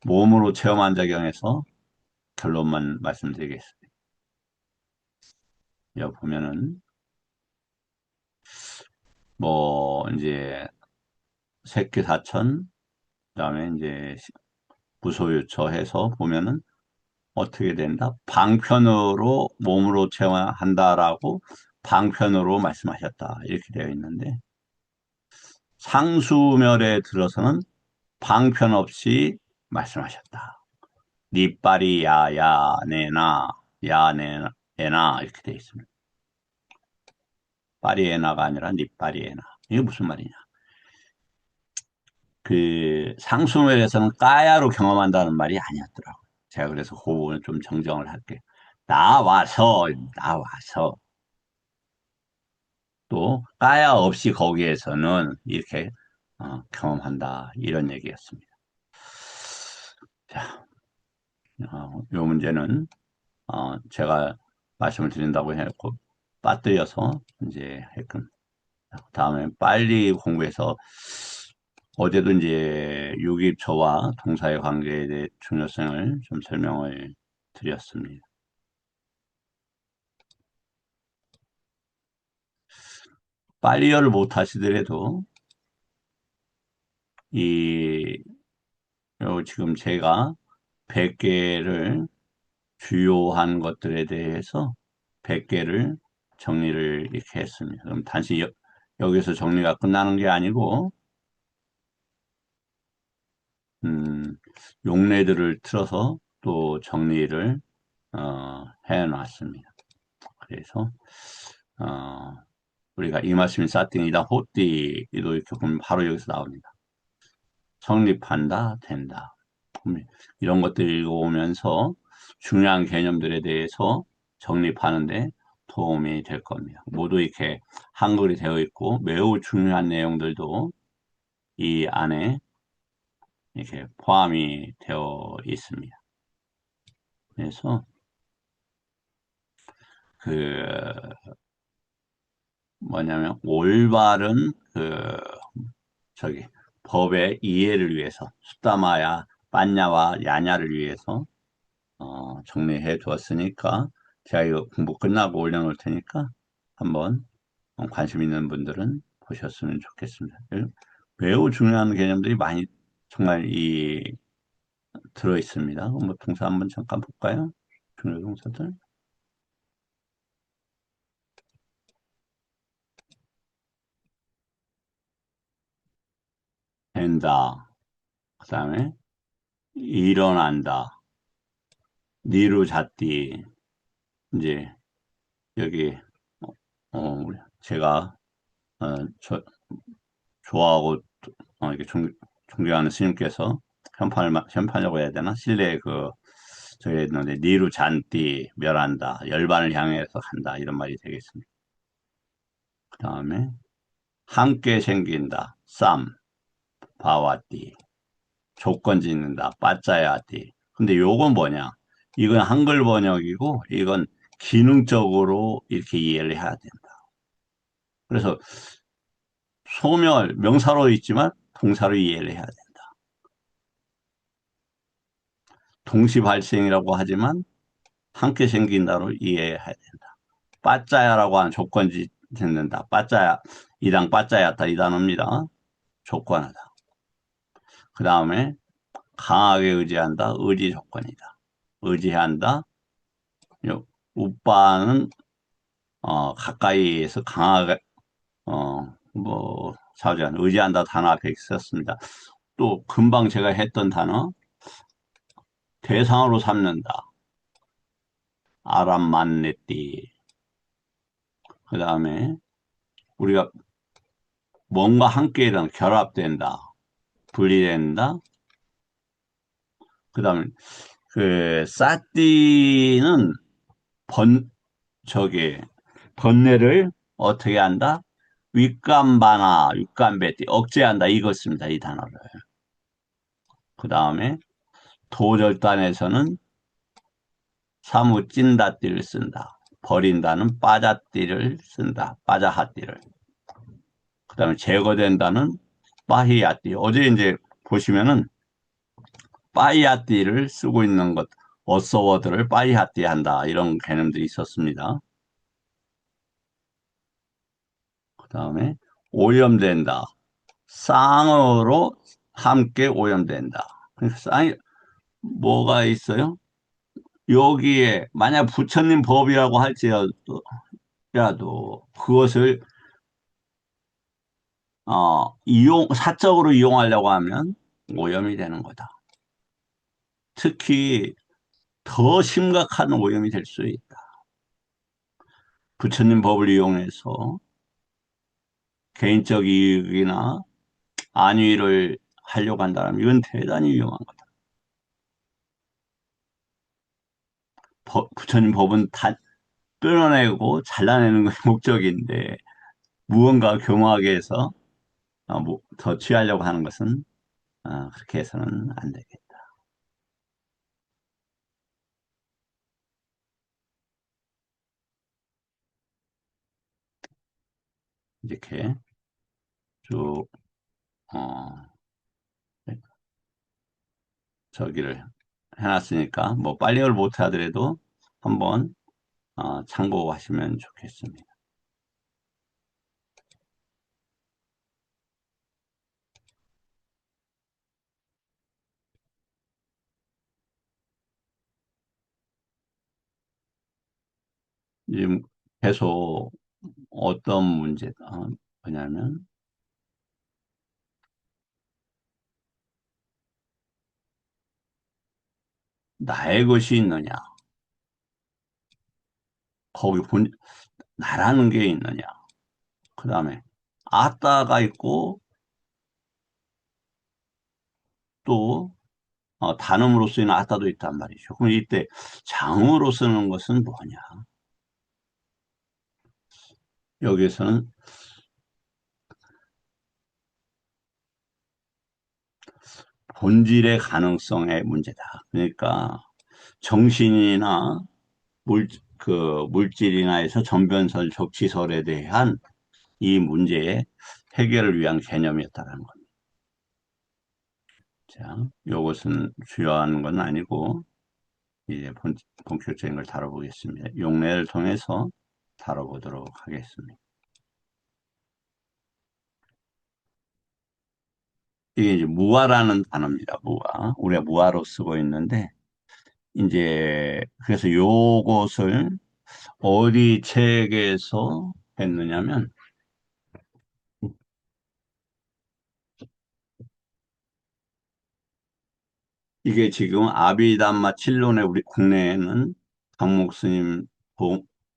몸으로 체험한 적용해서 결론만 말씀드리겠습니다. 여기 보면은, 이제, 새끼사천, 그 다음에 이제, 무소유처 해서 보면은, 어떻게 된다? 방편으로 몸으로 체험한다라고 방편으로 말씀하셨다. 이렇게 되어 있는데, 상수멸에 들어서는 방편 없이 말씀하셨다. 니빨이 야야 내나 야내 에나 이렇게 되어 있습니다. 파리에나가 아니라 니파리에나. 이게 무슨 말이냐? 그 상수멸에서는 까야로 경험한다는 말이 아니었더라고요. 제가 그래서 그 부분을 좀 정정을 할게요. 나와서 또 까야 없이 거기에서는 이렇게 경험한다 이런 얘기였습니다. 자, 요 문제는 제가 말씀을 드린다고 해놓고 빠뜨려서 이제 했군. 다음에 빨리 공부해서 어제도 이제 유기처와 동사의 관계에 대해 중요성을 좀 설명을 드렸습니다. 빨리어를 못 하시더라도 이 지금 제가 100개를 주요한 것들에 대해서 100개를 정리를 이렇게 했습니다. 그럼 단지 여기서 정리가 끝나는 게 아니고 음, 용례들을 틀어서 또 정리를 해놨습니다. 그래서 어, 우리가 이 말씀이 사띵이다 호띠도 이렇게 보면 바로 여기서 나옵니다. 성립한다 된다. 이런 것들 읽어오면서 중요한 개념들에 대해서 정립하는데 도움이 될 겁니다. 모두 이렇게 한글이 되어 있고 매우 중요한 내용들도 이 안에 이렇게 포함이 되어 있습니다. 그래서 그 뭐냐면 올바른 저기 법의 이해를 위해서 수다마야 빠냐와 야냐를 위해서 정리해 두었으니까 제가 이거 공부 끝나고 올려놓을 테니까 한번 관심 있는 분들은 보셨으면 좋겠습니다. 매우 중요한 개념들이 많이 정말 들어 있습니다. 뭐 동사 한번 잠깐 볼까요? 중요 동사들 된다. 그 다음에 일어난다. 니루 잣디 이제 여기 제가 저, 좋아하고 이렇게 존경하는 스님께서 현판이라고 해야 되나? 실내에 저기 있는데 니루 잔띠 멸한다. 열반을 향해서 간다. 이런 말이 되겠습니다. 그 다음에 함께 생긴다. 쌈 바와띠 조건 짓는다. 빠짜야띠. 근데 요건 뭐냐? 이건 한글 번역이고 이건 기능적으로 이렇게 이해를 해야 된다. 그래서 소멸 명사로 있지만 동사로 이해를 해야 된다. 동시 발생이라고 하지만 함께 생긴다로 이해해야 된다. 빠짜야라고 하는 조건 짓는다. 빠짜야 이당 빠짜야다 이 단어입니다. 조건하다. 그 다음에 강하게 의지한다. 의지 조건이다. 의지한다. 우빠는 가까이에서 강하게 사전 의지한다 단어 앞에 있었습니다. 또 금방 제가 했던 단어 대상으로 삼는다. 아람만네띠. 그 다음에 우리가 뭔가 함께 일어나 결합된다. 분리된다. 그 다음에 싸띠는 번 저기 번뇌를 어떻게 한다? 윗감바나 윗감배띠 억제한다 이거 씁니다. 이 단어를. 그 다음에 도절단에서는 사무찐다띠를 쓴다. 버린다는 빠자띠를 쓴다. 빠자하띠를. 그 다음에 제거된다는 빠히야띠. 어제 이제 보시면은 빠이아띠를 쓰고 있는 것, 어서워드를 빠이하띠 한다. 이런 개념들이 있었습니다. 그 다음에 오염된다. 쌍어로 함께 오염된다. 그러니까 쌍이 뭐가 있어요? 여기에 만약 부처님 법이라고 할지라도 그것을 사적으로 이용하려고 하면 오염이 되는 거다. 특히 더 심각한 오염이 될 수 있다. 부처님 법을 이용해서 개인적 이익이나 안위를 하려고 한다면 이건 대단히 위험한 거다. 부처님 법은 다 끌어내고 잘라내는 것이 목적인데 무언가 교묘하게 해서 더 취하려고 하는 것은 그렇게 해서는 안 되겠다. 이렇게 쭉 어, 저기를 해놨으니까 뭐 빨리를 못 하더라도 한번 참고하시면 좋겠습니다. 지금 계속 어떤 문제다 뭐냐면 나의 것이 있느냐 거기 나라는 게 있느냐 그 다음에 아따가 있고 또 단음으로 쓰이는 아따도 있단 말이죠. 그럼 이때 장으로 쓰는 것은 뭐냐? 여기에서는 본질의 가능성의 문제다. 그러니까 정신이나 물질이나 해서 전변설, 적치설에 대한 이 문제의 해결을 위한 개념이었다는 겁니다. 자, 이것은 주요한 건 아니고 이제 본격적인 걸 다뤄보겠습니다. 용례를 통해서 다뤄보도록 하겠습니다. 이게 이제 무아라는 단어입니다. 무아. 우리가 무아로 쓰고 있는데 이제 그래서 요것을 어디 책에서 했느냐면 이게 지금 아비담마 칠론에 우리 국내에는 강목 스님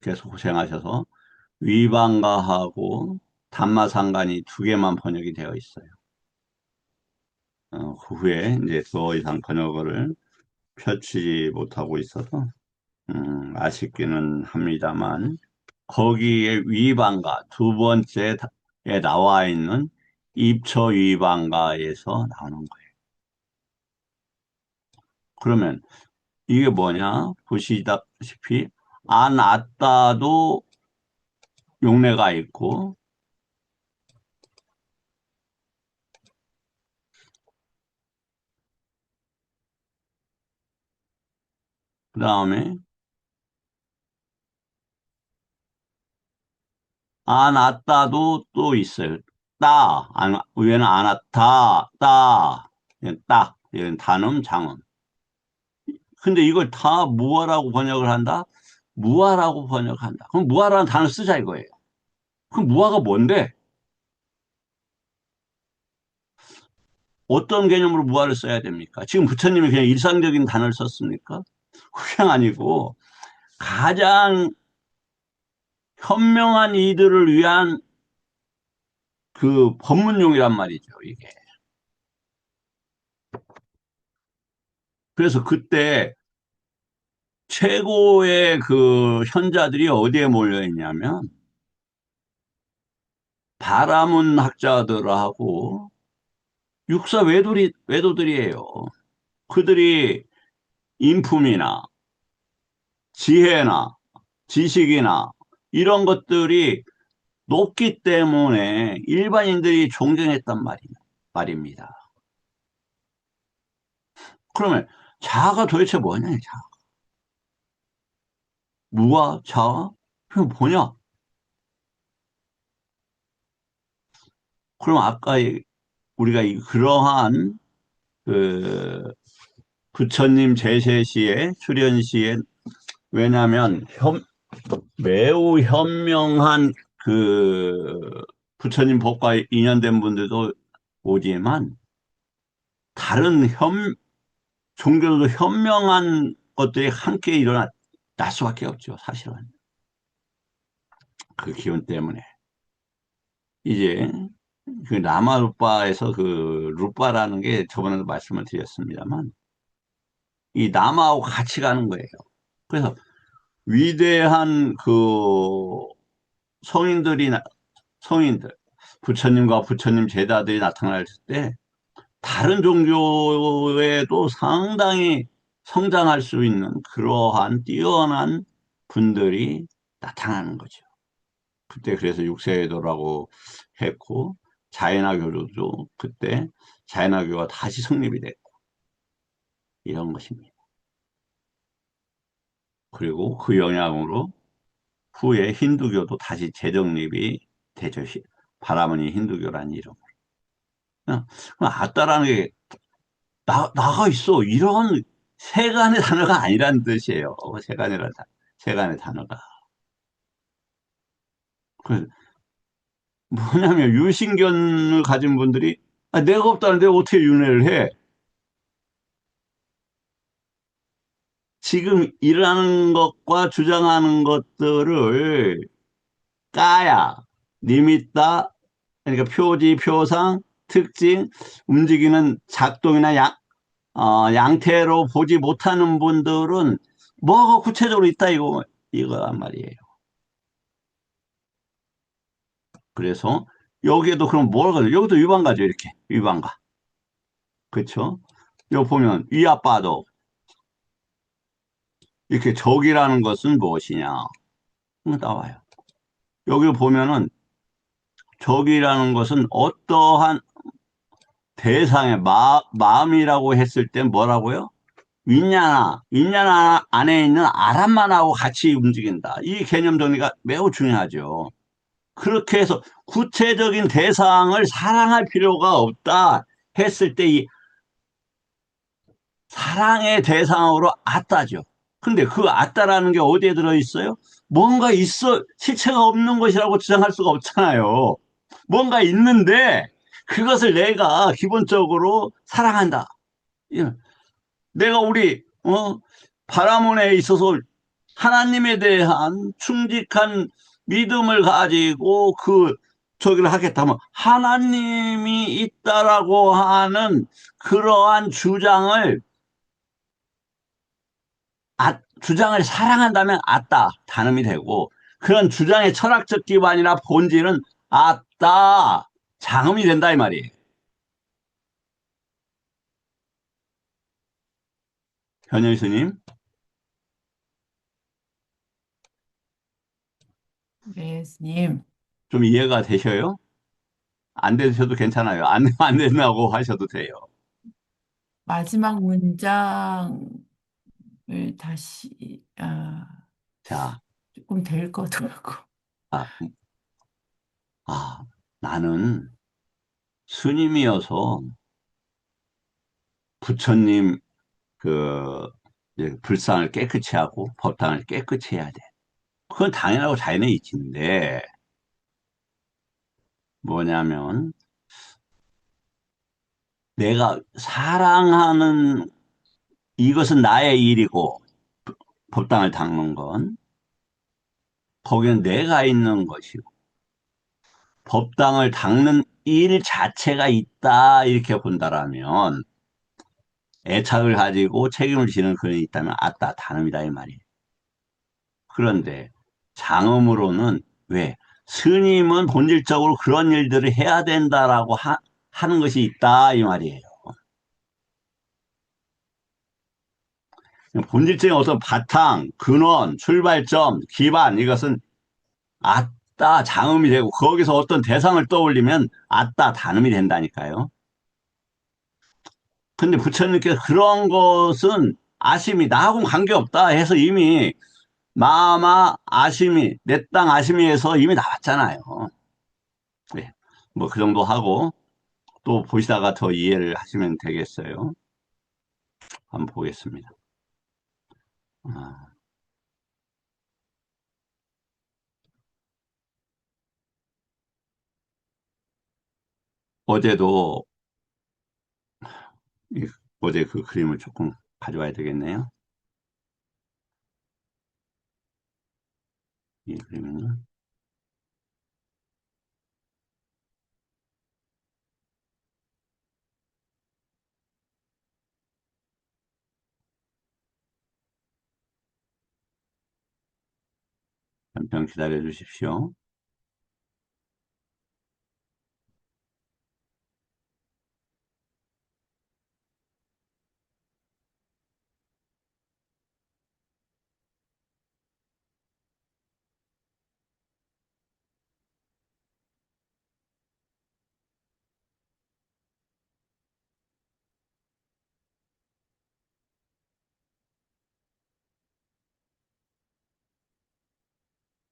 계속 고생하셔서 위반가하고 담마상간이 두 개만 번역이 되어 있어요. 그 후에 이제 더 이상 번역을 펼치지 못하고 있어서 아쉽기는 합니다만 거기에 위반가 두 번째에 나와 있는 입처 위반가에서 나오는 거예요. 그러면 이게 뭐냐? 보시다시피 안았다도 용례가 있고 그 다음에 안았다도 또 있어요. 위에는 안았다, 이건 단음, 장음. 근데 이걸 다 무아라고 번역을 한다? 무아라고 번역한다. 그럼 무아라는 단어 쓰자 이거예요. 그럼 무아가 뭔데? 어떤 개념으로 무아를 써야 됩니까? 지금 부처님이 그냥 일상적인 단어를 썼습니까? 그냥 아니고 가장 현명한 이들을 위한 그 법문용이란 말이죠, 이게. 그래서 그때 최고의 그 현자들이 어디에 몰려 있냐면 바라문 학자들하고 육사 외도들이에요. 그들이 인품이나 지혜나 지식이나 이런 것들이 높기 때문에 일반인들이 존경했단 말입니다. 그러면 자아가 도대체 뭐냐, 자아. 무아, 자아? 그게 뭐냐? 그럼 아까 우리가 그러한 그 부처님 제세 수련 시에 왜냐하면 매우 현명한 그 부처님 법과 인연된 분들도 오지만 다른 종교도 현명한 것들이 함께 날 수밖에 없죠, 사실은. 그 기운 때문에. 이제 그 라마루빠에서 그 루빠라는 게 저번에도 말씀을 드렸습니다만 이 남하고 같이 가는 거예요. 그래서 위대한 그 성인들이 성인들 부처님과 부처님 제자들이 나타날 때 다른 종교에도 상당히 성장할 수 있는 그러한 뛰어난 분들이 나타나는 거죠. 그때 그래서 육세회도라고 했고 자연화교도 그때 자연화교가 다시 성립이 됐고 이런 것입니다. 그리고 그 영향으로 후에 힌두교도 다시 재정립이 되죠. 바라머니 힌두교라는 이름. 그럼 아따라는 게 나가 있어. 이런 세간의 단어가 아니라는 뜻이에요. 세간의 단어가. 그 뭐냐면 유신견을 가진 분들이 내가 없다는데 어떻게 윤회를 해? 지금 일하는 것과 주장하는 것들을 까야, 리미따, 그러니까 표지, 표상, 특징, 움직이는 작동이나 양태로 보지 못하는 분들은 뭐가 구체적으로 있다 이거란 말이에요. 그래서 여기에도 그럼 뭐가 여기도 위반가죠 이렇게 위반가. 그렇죠? 여기 보면 위아빠도 이렇게 적이라는 것은 무엇이냐 나와요. 여기 보면은 적이라는 것은 어떠한 대상의 마음이라고 했을 때 뭐라고요? 윈ညာ안에 있는 아람만하고 같이 움직인다. 이 개념 정리가 매우 중요하죠. 그렇게 해서 구체적인 대상을 사랑할 필요가 없다 했을 때 이 사랑의 대상으로 아따죠. 근데 그 아따라는 게 어디에 들어있어요? 뭔가 있어, 실체가 없는 것이라고 주장할 수가 없잖아요. 뭔가 있는데 그것을 내가 기본적으로 사랑한다. 예. 내가 바라몬에 있어서 하나님에 대한 충직한 믿음을 가지고 저기를 하겠다면 하나님이 있다라고 하는 그러한 주장을 사랑한다면 아따 단음이 되고 그런 주장의 철학적 기반이나 본질은 아따 장음이 된다 이 말이에요. 현일 스님 네, 스님. 좀 이해가 되셔요? 안 되셔도 괜찮아요. 안 된다고 하셔도 돼요. 마지막 문장을 다시, 자, 조금 될 거더라고. 아, 아, 나는 스님이어서 부처님 그 이제 불상을 깨끗이 하고 법당을 깨끗이 해야 돼. 그건 당연하고 자연의 이치인데 뭐냐면 내가 사랑하는 이것은 나의 일이고 법당을 닦는 건 거기는 내가 있는 것이고 법당을 닦는 일 자체가 있다 이렇게 본다라면 애착을 가지고 책임을 지는 그런 게 있다면 아따 다름이다 이 말이에요. 그런데 장음으로는 왜 스님은 본질적으로 그런 일들을 해야 된다라고 하는 것이 있다 이 말이에요. 본질적인 어떤 바탕, 근원, 출발점, 기반 이것은 아따 장음이 되고 거기서 어떤 대상을 떠올리면 아따 단음이 된다니까요. 근데 부처님께서 그런 것은 아심이 나하고는 관계없다 해서 이미 마마 아심이 내 땅 아심이에서 이미 나왔잖아요. 네. 뭐 그 정도 하고 또 보시다가 더 이해를 하시면 되겠어요. 한번 보겠습니다. 아, 어제도 어제 그 그림을 조금 가져와야 되겠네요. 이 그림은 잠깐 기다려 주십시오.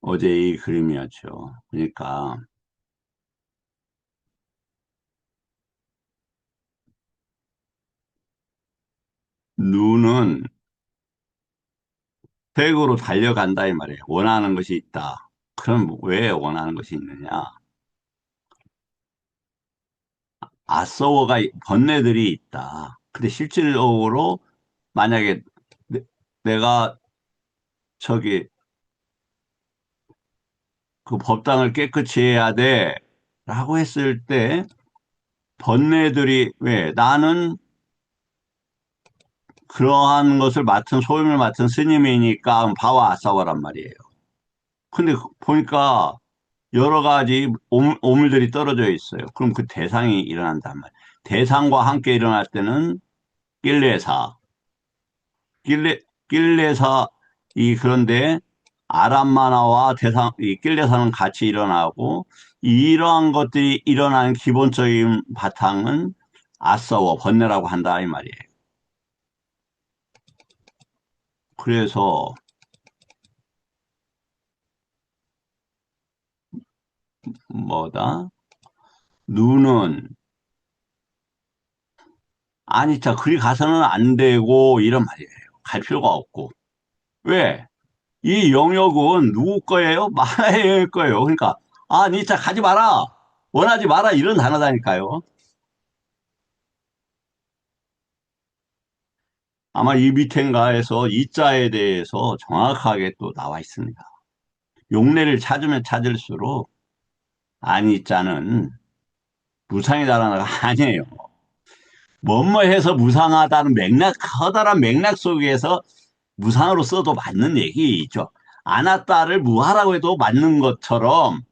어제 이 그림이었죠. 그러니까 눈은 백으로 달려간다 이 말이에요. 원하는 것이 있다. 그럼 왜 원하는 것이 있느냐? 아서워가 번뇌들이 있다. 근데 실질적으로 만약에 내가 저기 그 법당을 깨끗이 해야 돼 라고 했을 때 번뇌들이 왜 나는 그러한 것을 맡은 소임을 맡은 스님이니까 바와 아사와란 말이에요. 근데 보니까 여러 가지 오물들이 떨어져 있어요. 그럼 그 대상이 일어난단 말이에요. 대상과 함께 일어날 때는 kil레사, kil레사 이 그런데 아람마나와 대상 이 kil레사는 같이 일어나고 이러한 것들이 일어나는 기본적인 바탕은 아서워 번뇌라고 한다 이 말이에요. 그래서 뭐다? 눈은 아니 자 그리 가서는 안 되고 이런 말이에요. 갈 필요가 없고 왜? 이 영역은 누구 거예요? 마나의 영역 거예요. 그러니까 아, 니자 가지 마라. 원하지 마라. 이런 단어다니까요. 아마 이 밑엔가에서 이 자에 대해서 정확하게 또 나와 있습니다. 용례를 찾으면 찾을수록 아니 자는 무상이다라는 거 아니에요. 뭐뭐 해서 무상하다는 맥락, 커다란 맥락 속에서 무상으로 써도 맞는 얘기죠. 아나따를 무하라고 해도 맞는 것처럼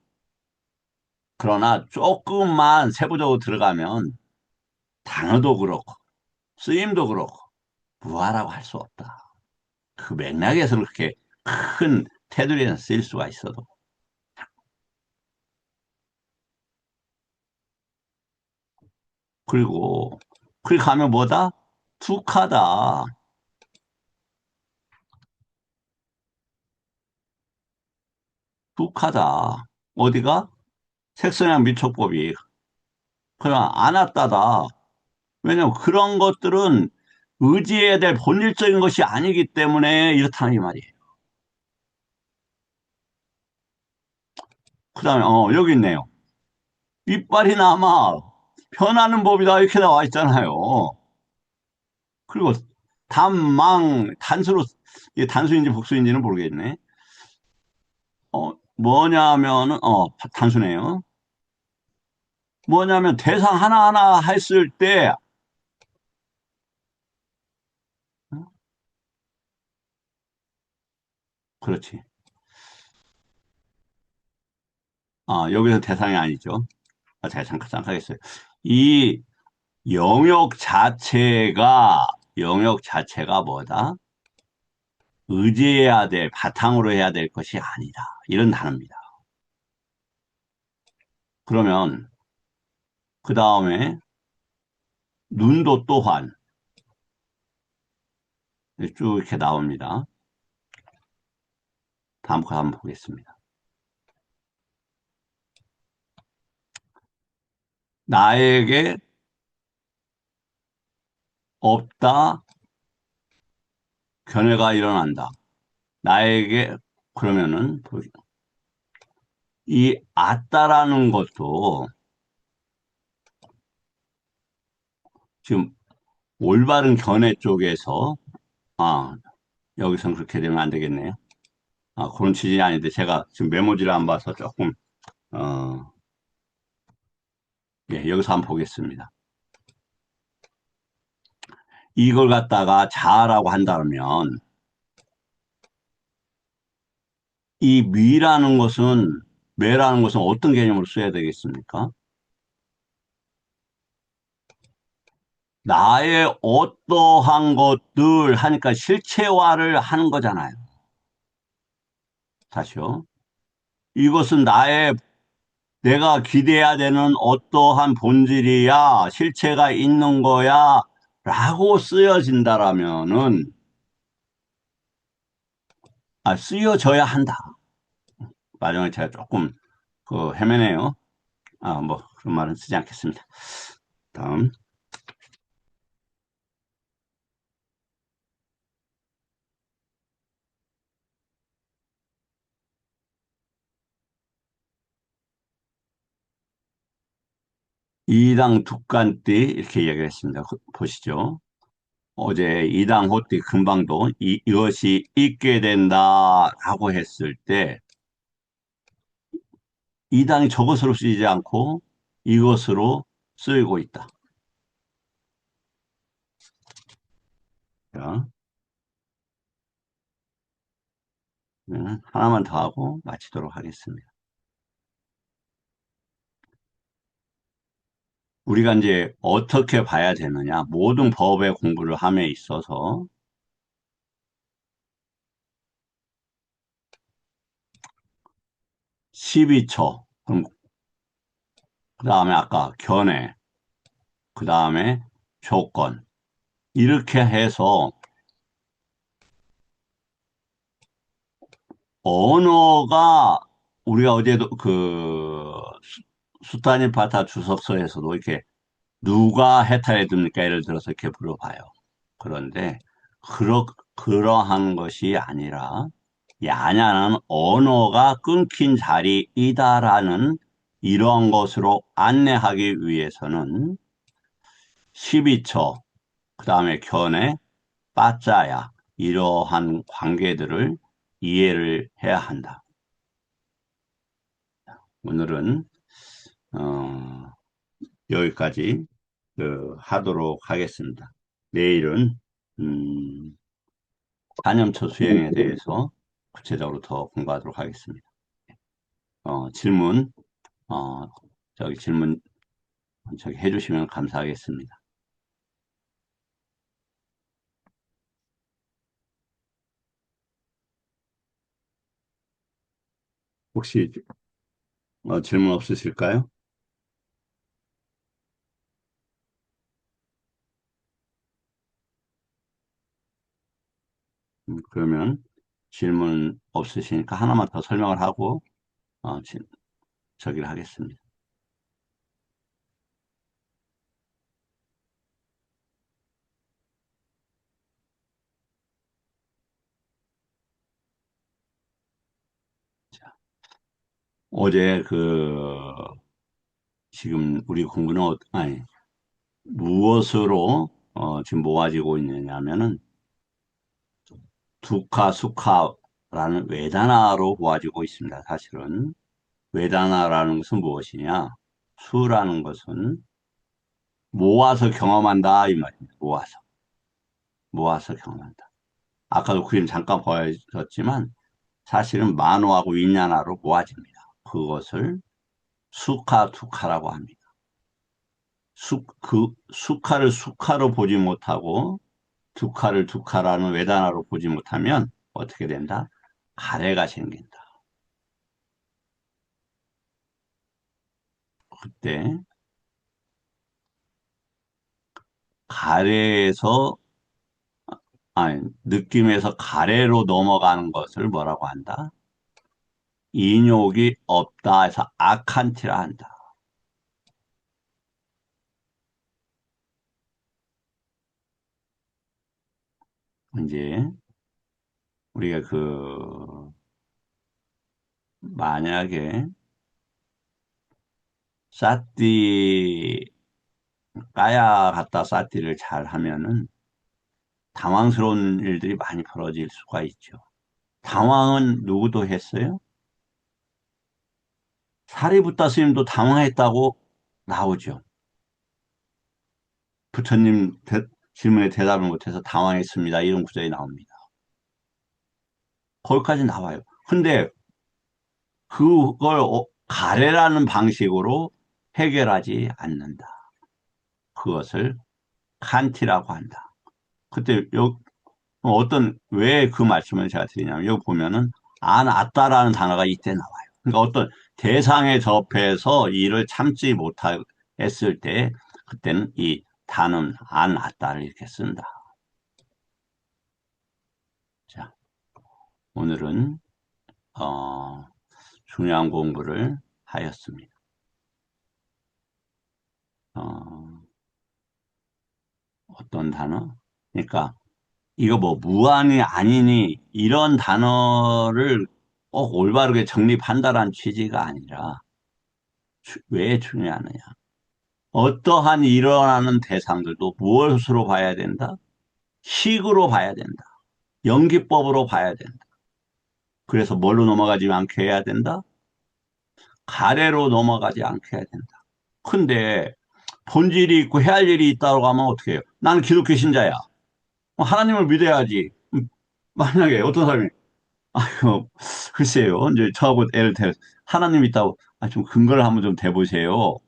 그러나 조금만 세부적으로 들어가면 단어도 그렇고 쓰임도 그렇고 무화라고 할 수 없다. 그 맥락에서는 그렇게 큰 테두리에서 쓰일 수가 있어도 그리고 그렇게 가면 뭐다? 툭하다. 툭하다. 어디가? 색선양 미촉법이 그냥 안 왔다다. 왜냐면 그런 것들은 의지해야 될 본질적인 것이 아니기 때문에 이렇다는 이 말이에요. 그 다음에 여기 있네요. 이빨이 남아 변하는 법이다 이렇게 나와 있잖아요. 그리고 단수로 이게 단수인지 복수인지는 모르겠네. 뭐냐면은 단수네요. 뭐냐면 대상 하나하나 했을 때 그렇지. 여기서 대상이 아니죠. 제가 잠깐 하겠어요. 이 영역 자체가 뭐다? 의지해야 될, 바탕으로 해야 될 것이 아니다. 이런 단어입니다. 그러면 그 다음에 눈도 또한 쭉 이렇게 나옵니다. 다음 거 한번 보겠습니다. 나에게 없다, 견해가 일어난다. 나에게, 그러면은, 이 아따라는 것도 지금 올바른 견해 쪽에서, 아, 여기선 그렇게 되면 안 되겠네요. 그런 취지는 아닌데, 제가 지금 메모지를 안 봐서 조금, 어, 예, 여기서 한번 보겠습니다. 이걸 갖다가 자아라고 한다면, 이 매라는 것은 어떤 개념으로 써야 되겠습니까? 나의 어떠한 것들 하니까 실체화를 하는 거잖아요. 다시요. 이것은 내가 기대해야 되는 어떠한 본질이야, 실체가 있는 거야, 라고 쓰여진다라면은, 쓰여져야 한다. 마지막에 제가 조금, 헤매네요. 뭐, 그런 말은 쓰지 않겠습니다. 다음. 이당 두간띠, 이렇게 이야기를 했습니다. 보시죠. 어제 이당 호띠 금방도 이것이 있게 된다라고 했을 때, 이당이 저것으로 쓰이지 않고 이것으로 쓰이고 있다. 자, 하나만 더 하고 마치도록 하겠습니다. 우리가 이제 어떻게 봐야 되느냐? 모든 법의 공부를 함에 있어서 12초, 그럼 그 다음에 아까 견해, 그 다음에 조건, 이렇게 해서 언어가 우리가 어제도 수타니파타 주석서에서도 이렇게 누가 해탈해 줍니까? 예를 들어서 이렇게 물어봐요. 그런데 그러한 것이 아니라 야냐는 언어가 끊긴 자리이다라는 이러한 것으로 안내하기 위해서는 12처, 그 다음에 견해, 빠짜야 이러한 관계들을 이해를 해야 한다. 오늘은 여기까지 하도록 하겠습니다. 내일은 간염초 수행에 대해서 구체적으로 더 공부하도록 하겠습니다. 질문, 어, 질문 해주시면 감사하겠습니다. 혹시 질문 없으실까요? 그러면 질문 없으시니까 하나만 더 설명을 하고 저기를 하겠습니다. 자, 어제 지금 우리 공부는 무엇으로 지금 모아지고 있느냐면은 두카, 수카라는 외다나로 모아지고 있습니다. 사실은 외다나라는 것은 무엇이냐? 수라는 것은 모아서 경험한다 이 말입니다. 모아서 경험한다. 아까도 그림 잠깐 보여줬지만 사실은 만호하고 윈냐나로 모아집니다. 그것을 수카, 두카라고 합니다. 수카를 수카로 보지 못하고 두카를 두카라는 외단어로 보지 못하면 어떻게 된다? 가래가 생긴다. 그때 가래에서 아니 느낌에서 가래로 넘어가는 것을 뭐라고 한다? 인욕이 없다 해서 아칸티라 한다. 이제 우리가 만약에 사띠 까야 갖다 사띠를 잘 하면은 당황스러운 일들이 많이 벌어질 수가 있죠. 당황은 누구도 했어요? 사리부타 스님도 당황했다고 나오죠. 부처님 질문에 대답을 못해서 당황했습니다. 이런 구절이 나옵니다. 거기까지 나와요. 근데 그걸 가래라는 방식으로 해결하지 않는다. 그것을 칸티라고 한다. 그때 왜 그 말씀을 제가 드리냐면 여기 보면은 안 왔다라는 단어가 이때 나와요. 그러니까 어떤 대상에 접해서 이를 참지 못했을 때 그때는 이 단은 안 왔다를 이렇게 쓴다. 자, 오늘은 중요한 공부를 하였습니다. 어떤 단어? 그러니까 이거 뭐 무한이 아니니 이런 단어를 꼭 올바르게 정립한다라는 취지가 아니라 왜 중요하느냐? 어떠한 일어나는 대상들도 무엇으로 봐야 된다? 식으로 봐야 된다. 연기법으로 봐야 된다. 그래서 뭘로 넘어가지 않게 해야 된다? 가래로 넘어가지 않게 해야 된다. 근데 본질이 있고 해야 할 일이 있다고 하면 어떻게 해요? 나는 기독교 신자야. 하나님을 믿어야지. 만약에 어떤 사람이 아유, 글쎄요. 이제 저하고 애를 대 하나님 있다고 좀 근거를 한번 좀 대보세요.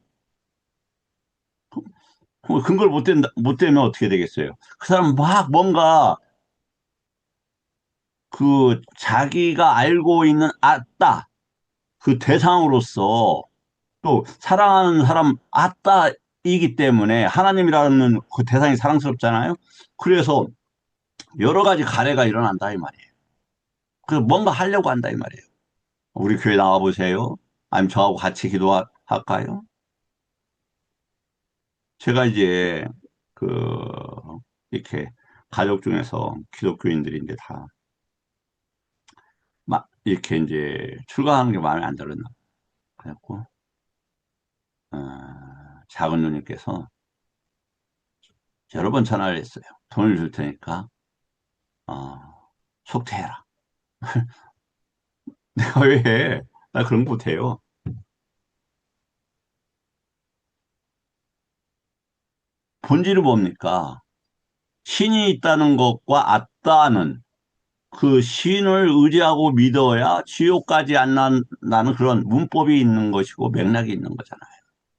근거를 못 대면 어떻게 되겠어요? 그 사람 막 뭔가 자기가 알고 있는 아따 그 대상으로서 또 사랑하는 사람 아따이기 때문에 하나님이라는 그 대상이 사랑스럽잖아요. 그래서 여러 가지 가래가 일어난다 이 말이에요. 그래서 뭔가 하려고 한다 이 말이에요. 우리 교회 나와 보세요. 아니면 저하고 같이 기도할까요? 제가 이제 그 이렇게 가족 중에서 기독교인들인데 다 막 이렇게 이제 출가하는 게 마음에 안 들었나. 그래갖고 어, 작은 누님께서 여러 번 전화를 했어요. 돈을 줄 테니까 어, 속퇴해라. 내가 왜 해? 나 그런 거 못해요. 본질이 뭡니까? 신이 있다는 것과 아따는 그 신을 의지하고 믿어야 지옥 가지 않는다는 그런 문법이 있는 것이고 맥락이 있는 거잖아요.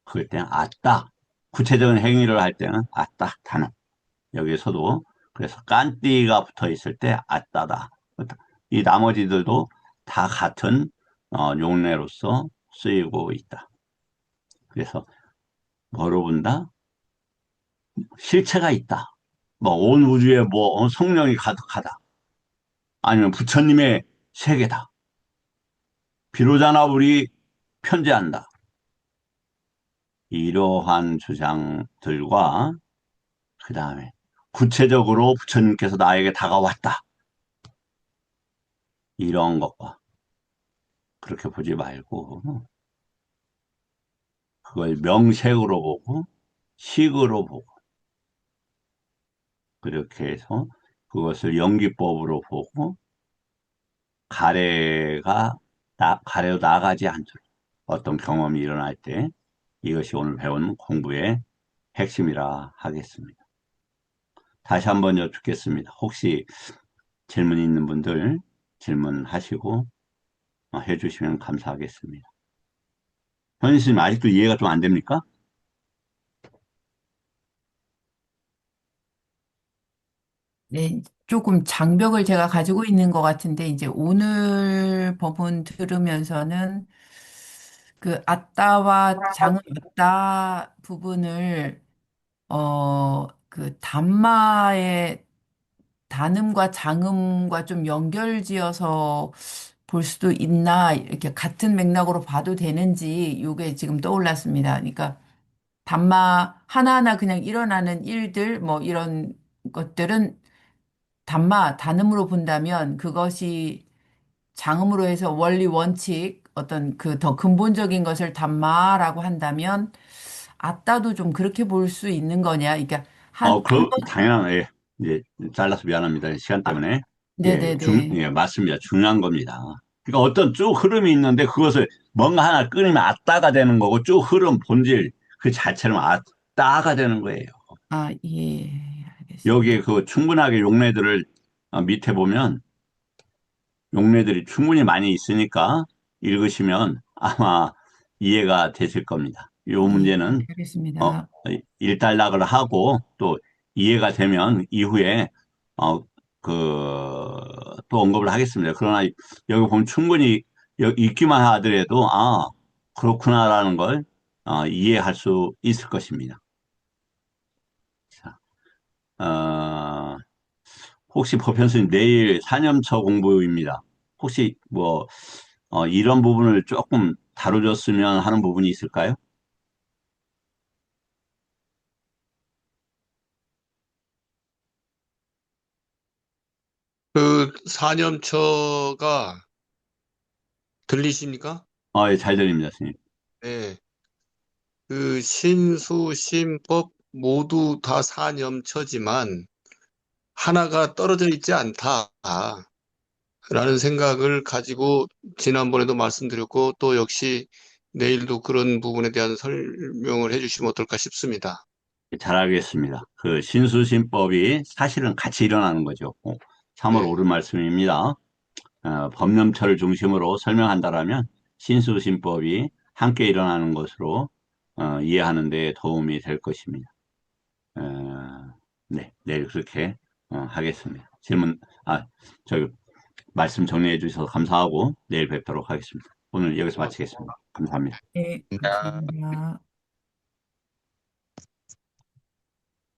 그럴 때는 아따. 구체적인 행위를 할 때는 아따 단어. 여기서도 그래서 깐띠가 붙어 있을 때 아따다. 이 나머지들도 다 같은 용례로서 쓰이고 있다. 그래서 뭐로 본다? 실체가 있다. 뭐 온 우주에 뭐 성령이 가득하다. 아니면 부처님의 세계다. 비로자나 우리 편재한다. 이러한 주장들과 그 다음에 구체적으로 부처님께서 나에게 다가왔다. 이런 것과 그렇게 보지 말고 그걸 명색으로 보고 식으로 보고 그렇게 해서 그것을 연기법으로 보고 가래로 나가지 않도록 어떤 경험이 일어날 때 이것이 오늘 배운 공부의 핵심이라 하겠습니다. 다시 한번 여쭙겠습니다. 혹시 질문 있는 분들 질문하시고 해주시면 감사하겠습니다. 현희 스님 아직도 이해가 좀 안 됩니까? 네, 조금 장벽을 제가 가지고 있는 것 같은데, 이제 오늘 법문 들으면서는 그 아따와 장음 아따 부분을, 그 담마의 단음과 장음과 좀 연결지어서 볼 수도 있나, 이렇게 같은 맥락으로 봐도 되는지, 이게 지금 떠올랐습니다. 그러니까 단마 하나하나 그냥 일어나는 일들, 뭐 이런 것들은 단음으로 본다면 그것이 장음으로 해서 원리 원칙, 어떤 그 더 근본적인 것을 단마라고 한다면, 아따도 좀 그렇게 볼 수 있는 거냐. 그러니까 한 번, 당연한, 예, 이제 잘라서 미안합니다. 시간 아, 때문에. 네네네. 예, 맞습니다. 중요한 겁니다. 그러니까 어떤 쭉 흐름이 있는데 그것을 뭔가 하나 끊으면 아따가 되는 거고 쭉 흐름 본질 그 자체는 아따가 되는 거예요. 아, 예, 여기에 알겠습니다. 그 충분하게 용례들을 밑에 보면 용례들이 충분히 많이 있으니까 읽으시면 아마 이해가 되실 겁니다. 이 예, 문제는 어, 알겠습니다. 일단락을 하고 또 이해가 되면 이후에 어, 또 언급을 하겠습니다. 그러나 여기 보면 충분히 읽기만 하더라도 그렇구나라는 걸 이해할 수 있을 것입니다. 자, 어, 혹시 법현수님 내일 사념처 공부입니다. 혹시 뭐 이런 부분을 조금 다뤄줬으면 하는 부분이 있을까요? 그 사념처가 들리십니까? 예, 잘 들립니다, 선생님. 네. 그 신수심법 모두 다 사념처지만 하나가 떨어져 있지 않다라는 생각을 가지고 지난번에도 말씀드렸고 또 역시 내일도 그런 부분에 대한 설명을 해주시면 어떨까 싶습니다. 잘 알겠습니다. 그 신수신법이 사실은 같이 일어나는 거죠. 참으로 네. 옳은 말씀입니다. 법념처를 중심으로 설명한다라면 신수신법이 함께 일어나는 것으로 이해하는 데 도움이 될 것입니다. 어, 네, 내일 그렇게 하겠습니다. 저기 말씀 정리해 주셔서 감사하고 내일 뵙도록 하겠습니다. 오늘 여기서 마치겠습니다. 감사합니다. 네, 감사합니다.